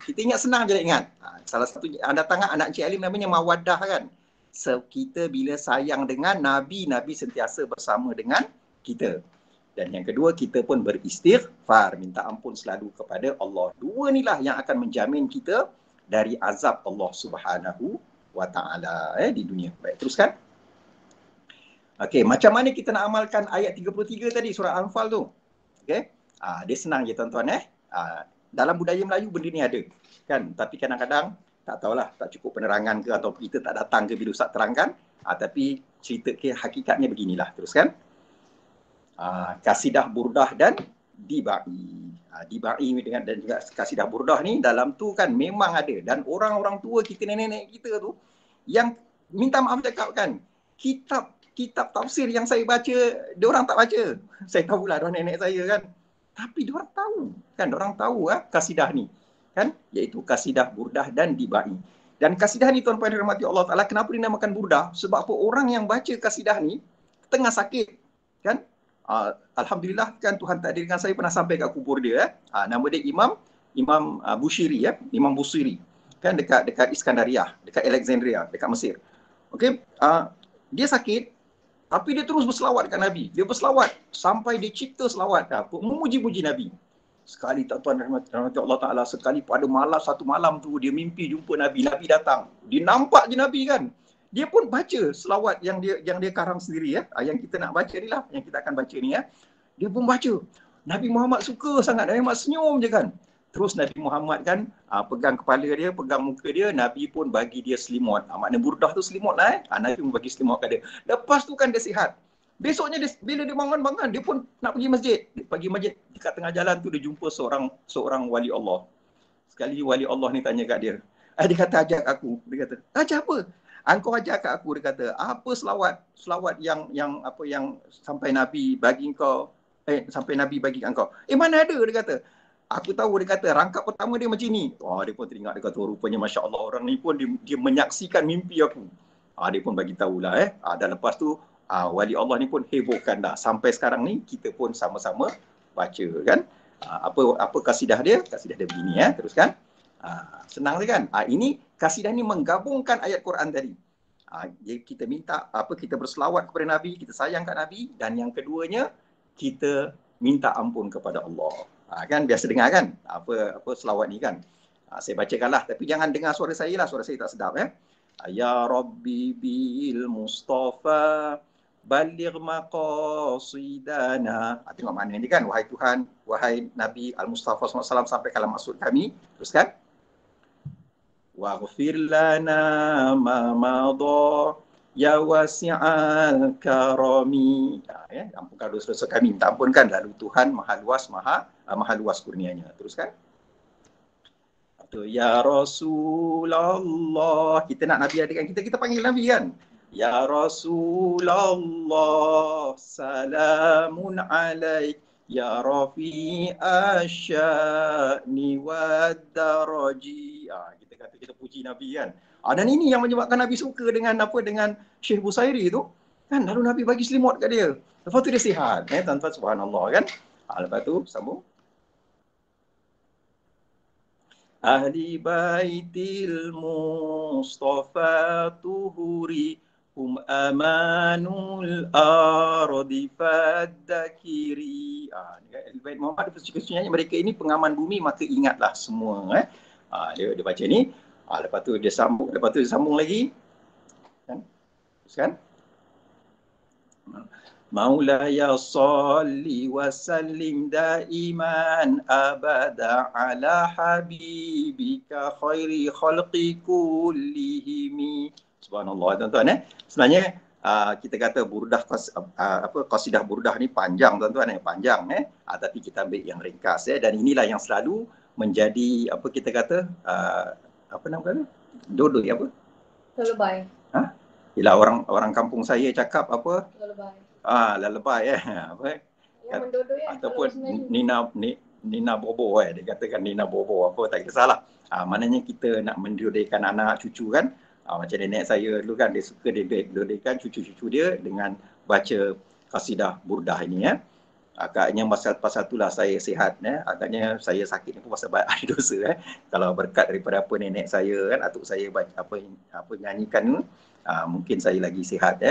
Kita ingat, senang je ingat. Salah satu datang anak Encik Alim namanya Mawadah kan. So, kita bila sayang dengan Nabi, Nabi sentiasa bersama dengan kita. Dan yang kedua, kita pun beristighfar, minta ampun selalu kepada Allah. Dua inilah yang akan menjamin kita dari azab Allah Subhanahu Wa Taala di dunia. Baik, teruskan. Okey, macam mana kita nak amalkan ayat 33 tadi surah Anfal tu? Okey. Dia senang je tuan-tuan dalam budaya Melayu benda ni ada kan, tapi kadang-kadang tak tahulah, tak cukup penerangan ke atau kita tak datang ke bila ustaz terangkan, tapi cerita ke hakikatnya beginilah. Teruskan. Kasidah Burdah dan Dibai. Dibai dengan dan juga kasidah Burdah ni dalam tu kan memang ada, dan orang-orang tua kita, nenek-nenek kita tu yang minta maaf cakap kan, kitab tafsir yang saya baca, diorang tak baca. Saya tahulah diorang nenek saya kan. Tapi diorang tahu kan, diorang tahu kasidah ni kan, iaitu kasidah Burdah dan Dibai. Dan kasidah ni tuan-tuan dirahmati Allah Taala, kenapa dinamakan Burdah? Sebab apa? Orang yang baca kasidah ni tengah sakit kan. Alhamdulillah kan Tuhan takdirkan saya pernah sampai kat kubur dia. Nama dia Imam Bushiri Imam Busiri kan, dekat Iskandariah, dekat Alexandria, dekat Mesir. Okey, dia sakit tapi dia terus berselawat kat Nabi. Dia berselawat sampai dia cipta selawat memuji-muji Nabi. Sekali tuan-tuan rahmati Allah Taala, sekali pada satu malam tu dia mimpi jumpa Nabi. Nabi datang. Dia nampak je Nabi kan. Dia pun baca selawat yang dia karang sendiri yang kita nak baca ni lah, yang kita akan baca ni Dia pun baca. Nabi Muhammad suka sangat. Nabi Muhammad senyum je kan. Terus Nabi Muhammad kan pegang kepala dia, pegang muka dia, Nabi pun bagi dia selimut. Makna Burdah tu selimut lah Nabi pun bagi selimut kat dia. Lepas tu kan dia sihat. Besoknya bila dia bangun, dia pun nak pergi masjid. Dia pergi masjid, dekat tengah jalan tu dia jumpa seorang wali Allah. Sekali wali Allah ni tanya kat dia. Dia kata ajak aku. Dia kata, ajak apa? Engkau ajak kat aku. Dia kata, apa selawat yang apa yang sampai Nabi bagi engkau, sampai Nabi bagi kat engkau. Mana ada? Dia kata, aku tahu. Dia kata, rangkap pertama dia macam ni. Dia pun teringat. Dia kata, rupanya Masya Allah, orang ni pun dia menyaksikan mimpi aku. Dia pun bagi tahulah. Dan lepas tu, wali Allah ni pun hebohkan dah. Sampai sekarang ni, kita pun sama-sama baca kan. Apa kasidah dia? Kasidah dia begini teruskan. Senang je kan? Ini kasidah ni menggabungkan ayat Quran tadi. Jadi kita minta kita berselawat kepada Nabi, kita sayang kat Nabi, dan yang keduanya kita minta ampun kepada Allah. Kan biasa dengar kan? Apa selawat ni kan? Saya bacakanlah, tapi jangan dengar suara saya lah, suara saya tak sedap Ya Rabbi bil Mustafa baligh maqasidana. Tengok mana ni kan, wahai Tuhan, wahai Nabi Al-Mustafa SAW, sampaikanlah maksud kami. Teruskan. Waghfir lana ma madha ya wasi'al karami. Ampunkan dosa-dosa kami, minta ampunkan, lalu Tuhan maha luas kurnianya. Teruskan. Ya Rasulullah, kita nak Nabi ada kan, kita panggil Nabi kan. Ya Rasulullah, salamun alaik, ya rafi'a sya'ni wad daraji. Kita kata kita puji Nabi kan. Dan ini yang menyebabkan Nabi suka dengan Syekh Busairi tu kan. Lalu Nabi bagi selimut kat dia. Lepas tu dia sihat. Tuan-tuan, subhanallah kan. Lepas tu sambung. Ahli baitil Mustafa tuhuri hum amanul ardi faddakiri. Ahli bait Muhammad sesungguhnya mereka ini pengaman bumi, maka ingatlah semua. Dia baca ni. Lepas tu dia sambung lagi. Kan? Maulaya salli wa sallim daiman abada ala habibika khairi khalqi kullihimi. Subhanallah tuan-tuan. Sebenarnya kita kata burdah qasidah burdah ni panjang tuan-tuan, panjang tapi kita ambil yang ringkas dan inilah yang selalu menjadi kita kata apa nama kata? Dodoi apa? Lullaby. Yalah orang kampung saya cakap apa? Lullaby. Lullaby Yang mendodoi ataupun Nina Bobo dia katakan Nina Bobo apa tak kisahlah. Maknanya kita nak mendodoikan anak cucu kan. Macam nenek saya dulu kan, dia suka dodoikan cucu-cucu dia dengan baca kasidah burdah ini Agaknya pasal itulah saya sihat agaknya saya sakit ni pun pasal banyak dosa Kalau berkat daripada nenek saya kan, atuk saya nyanyikan mungkin saya lagi sihat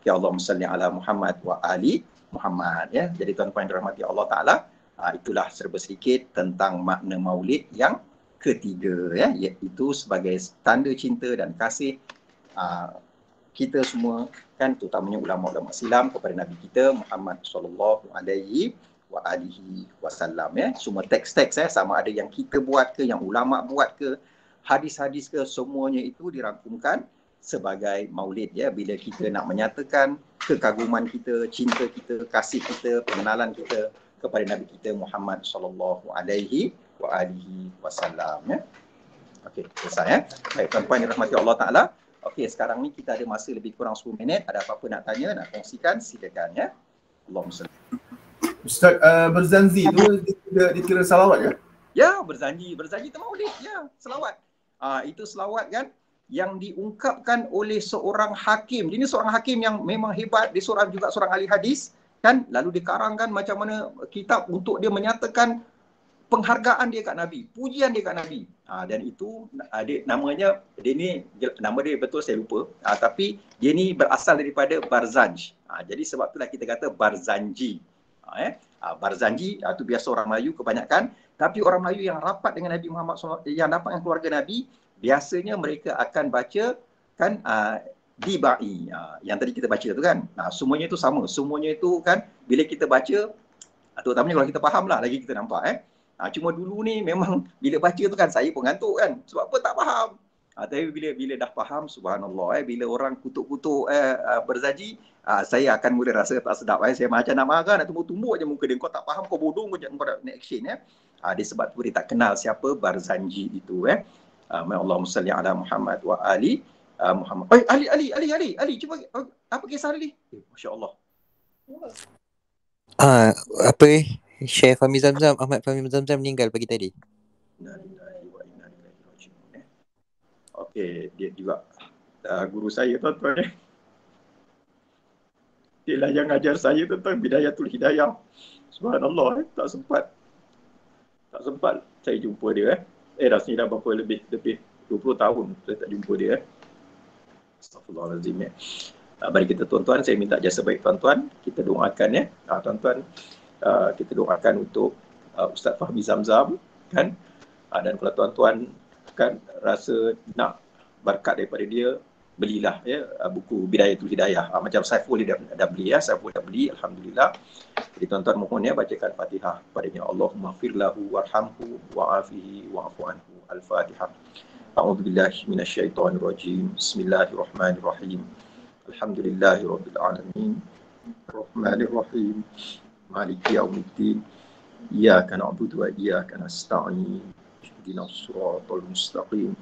Ya Allahumma salli ala Muhammad wa ali Muhammad Jadi tuan-tuan yang dirahmati Allah Taala, itulah serba sedikit tentang makna maulid yang ketiga iaitu sebagai tanda cinta dan kasih kita semua kan, terutamanya ulama-ulama Islam kepada Nabi kita Muhammad sallallahu alaihi wasallam Semua teks-teks sama ada yang kita buat ke, yang ulama buat ke, hadis-hadis ke, semuanya itu dirangkumkan sebagai maulid bila kita nak menyatakan kekaguman kita, cinta kita, kasih kita, pengenalan kita kepada Nabi kita Muhammad sallallahu alaihi wasallam Okey, selesai Baik tuan-tuan yang dirahmati Allah Taala. Okey, sekarang ni kita ada masa lebih kurang 10 minit. Ada apa-apa nak tanya, nak kongsikan, silakan Allahumma salli. Ustaz, berzanzi tu dikira salawat ke? Ya, berzanji tu maulid selawat. Itu selawat kan yang diungkapkan oleh seorang hakim. Ini seorang hakim yang memang hebat, dia juga seorang ahli hadis kan, lalu dikarangkan macam mana kitab untuk dia menyatakan penghargaan dia kat Nabi, pujian dia kat Nabi. Dan itu nama dia betul saya lupa, tapi dia ni berasal daripada Barzanj. Jadi sebab itulah kita kata Barzanji. Barzanji itu biasa orang Melayu kebanyakan, tapi orang Melayu yang rapat dengan Nabi Muhammad SAW, yang rapat dengan keluarga Nabi, biasanya mereka akan baca kan dibai yang tadi kita baca tu kan. Semuanya itu sama, semuanya itu kan bila kita baca, terutamanya kalau kita faham lah, lagi kita nampak cuma dulu ni memang bila baca tu kan saya pun ngantuk kan, sebab apa tak faham. Tapi bila dah faham, subhanallah bila orang kutuk-kutuk berzaji, saya akan mula rasa tak sedap. Saya macam nak marah, nak tumbuk-tumbuk je muka dia. Kau tak faham, kau bodoh, kau nak action Dia sebab tu dia tak kenal siapa Barzanji itu. Allahumma salli ala Muhammad wa ali Muhammad. Ali, cuba apa kisah Ali? Masya-Allah. Apa Syekh Fahmi Zamzam, Ahmad Fahmi Zamzam meninggal pagi tadi. Innalillahi wa inna ilaihi raji'un. Okey, dia juga guru saya tuan-tuan. Dia lah yang ajar saya tentang Bidayatul Hidayah. Subhanallah, tak sempat saya jumpa dia. Rasanya dah berapa lebih 20 tahun saya tak jumpa dia. Astaghfirullahalazim. Mari kita tuan-tuan, saya minta jasa baik tuan-tuan, kita doakan tuan-tuan, kita doakan untuk Ustaz Fahmi Zamzam kan. Dan kalau tuan-tuan kan rasa nak berkat daripada dia, belilah buku Bidayatul Hidayah. Macam Saiful dah beli Saiful dah beli, alhamdulillah. Jadi tuan-tuan mohon bacakan Fatihah padanya. Allahumma firlahu warhamhu wa'afihi wa'afu anhu. Al-Fatihah. A'udzubillahi minasyaitonirrajim. Bismillahirrahmanirrahim. Alhamdulillahirabbil alamin. Arrahmanirrahim. Maliki yaumiddin. Iyyaka na'budu wa iyyaka nasta'in. Ihdinas siratal mustaqim.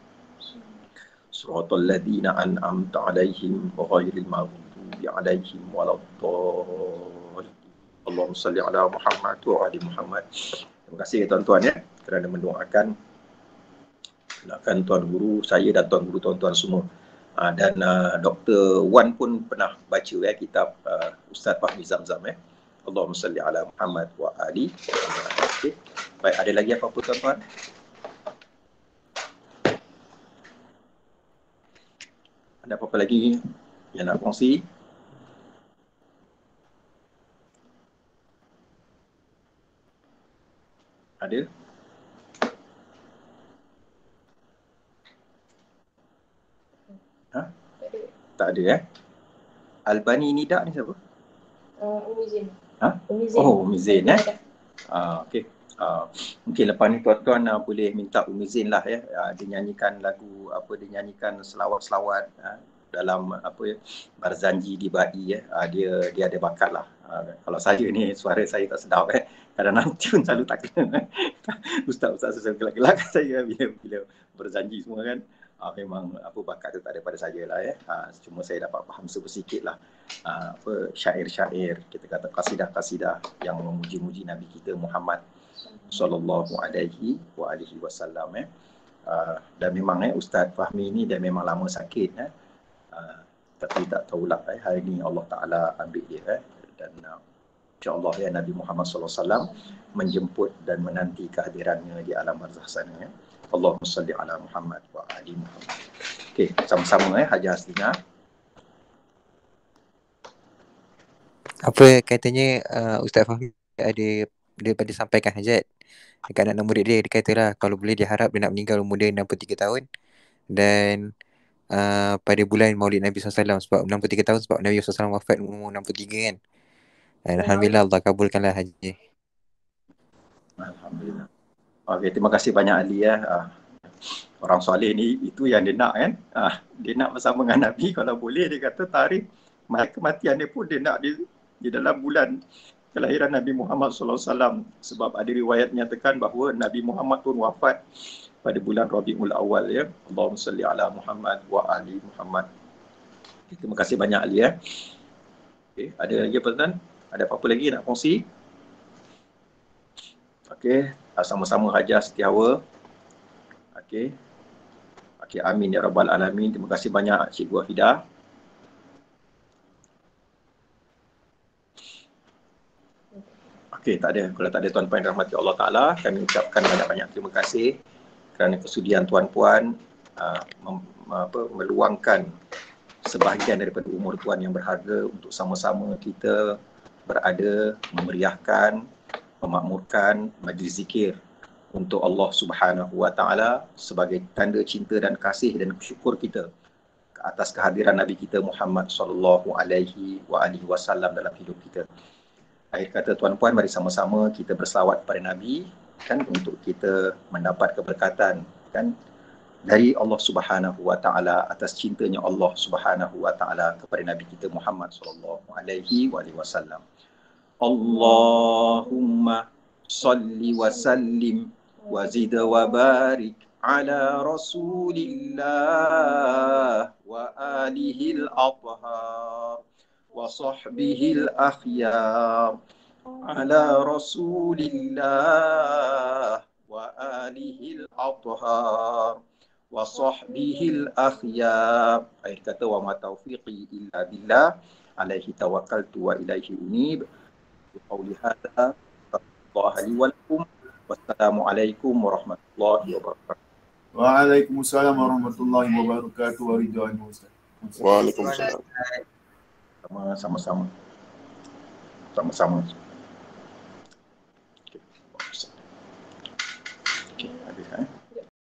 Siratal ladzina an'amta 'alaihim ghairil maghdubi 'alaihim waladdallin. Allahumma salli ala Muhammad wa ali Muhammad. Terima kasih tuan-tuan kerana mendoakan tuan guru saya dan tuan guru tuan-tuan semua. Dan Dr. Wan pun pernah baca kitab Ustaz Fahmi Zamzam. Allahumma salli ala Muhammad wa ali. Okay. Baik, ada lagi apa-apa tuan-tuan? Ada apa-apa lagi yang nak kongsi? Ada? Tak ada Albani Nida ni siapa? Umi Zain. Umi Zain. Oh, Umi Zain okey. Mungkin lepas ni tuan-tuan boleh minta Umi Zain lah dia nyanyikan lagu dia nyanyikan selawat-selawat dalam Barzanji di Ba'i dia ada bakat lah. Kalau saya ni suara saya tak sedap kadang-kadang tune selalu tak kena. Ustaz-ustaz saya gelak-gelak saya bila Barzanji semua kan. Memang bakat tu tak ada pada saya lah cuma saya dapat faham sebersikit lah syair-syair, kita kata kasidah-kasidah yang memuji-muji Nabi kita Muhammad sallallahu alaihi wasallam. Dan memang Ustaz Fahmi ni dia memang lama sakit tapi tak tahulah hari ni Allah Ta'ala ambil dia dan insyaAllah Nabi Muhammad sallallahu alaihi wasallam menjemput dan menanti kehadirannya di alam barzakh sana. Allahumma salli ala Muhammad wa ali Muhammad. Okey, sama-sama Haji Haslina. Apa katanya Ustaz Fahmi daripada sampaikan hajat dekat anak murid dia kata lah kalau boleh dia harap dia nak meninggal umur dia 63 tahun dan pada bulan Maulid Nabi SAW sebab 63 tahun sebab Nabi SAW wafat umur 63 kan. Alhamdulillah Allah kabulkanlah haji. Alhamdulillah. Okey, terima kasih banyak Ali orang soleh ni itu yang dia nak kan. Dia nak bersama dengan Nabi, kalau boleh dia kata tarikh kematian dia pun dia nak di dalam bulan kelahiran Nabi Muhammad SAW sebab ada riwayat menyatakan bahawa Nabi Muhammad pun wafat pada bulan Rabiul Awal Allahumma salli ala Muhammad wa ali Muhammad. Terima kasih banyak Ali Okey, ada lagi apa tuan? Ada apa-apa lagi nak kongsi? Okey, sama-sama Hajah Setiawa. Okey, amin ya rabbal alamin. Terima kasih banyak Cikgu Afidah. Okey, tak ada. Kalau tak ada tuan-puan yang rahmati Allah Ta'ala, kami ucapkan banyak-banyak terima kasih kerana kesudian tuan-puan meluangkan sebahagian daripada umur tuan yang berharga untuk sama-sama kita berada, memeriahkan, memakmurkan majlis zikir untuk Allah Subhanahu Wa Ta'ala sebagai tanda cinta dan kasih dan syukur kita ke atas kehadiran Nabi kita Muhammad sallallahu alaihi wasallam dalam hidup kita. Akhir kata tuan-puan, mari sama-sama kita berselawat kepada Nabi kan untuk kita mendapat keberkatan kan dari Allah Subhanahu Wa Ta'ala atas cintanya Allah Subhanahu Wa Ta'ala kepada Nabi kita Muhammad sallallahu alaihi wasallam. Allahumma salli wa sallim wa zid wa barik ala rasulillah wa alihil athhar wa sahbihil akhyar ala rasulillah wa alihil athhar wa sahbihil akhyar. Akhir kata, wa ma taufiqi illa billah alaihi tawakkaltu wa ilaihi unib. Qawli hadza Allah li wa lakum. Wassalamualaikum warahmatullahi wabarakatuh. Waalaikumsalam warahmatullahi wabarakatuh. Wa ridwan Ustaz. Waalaikumsalam. Sama-sama.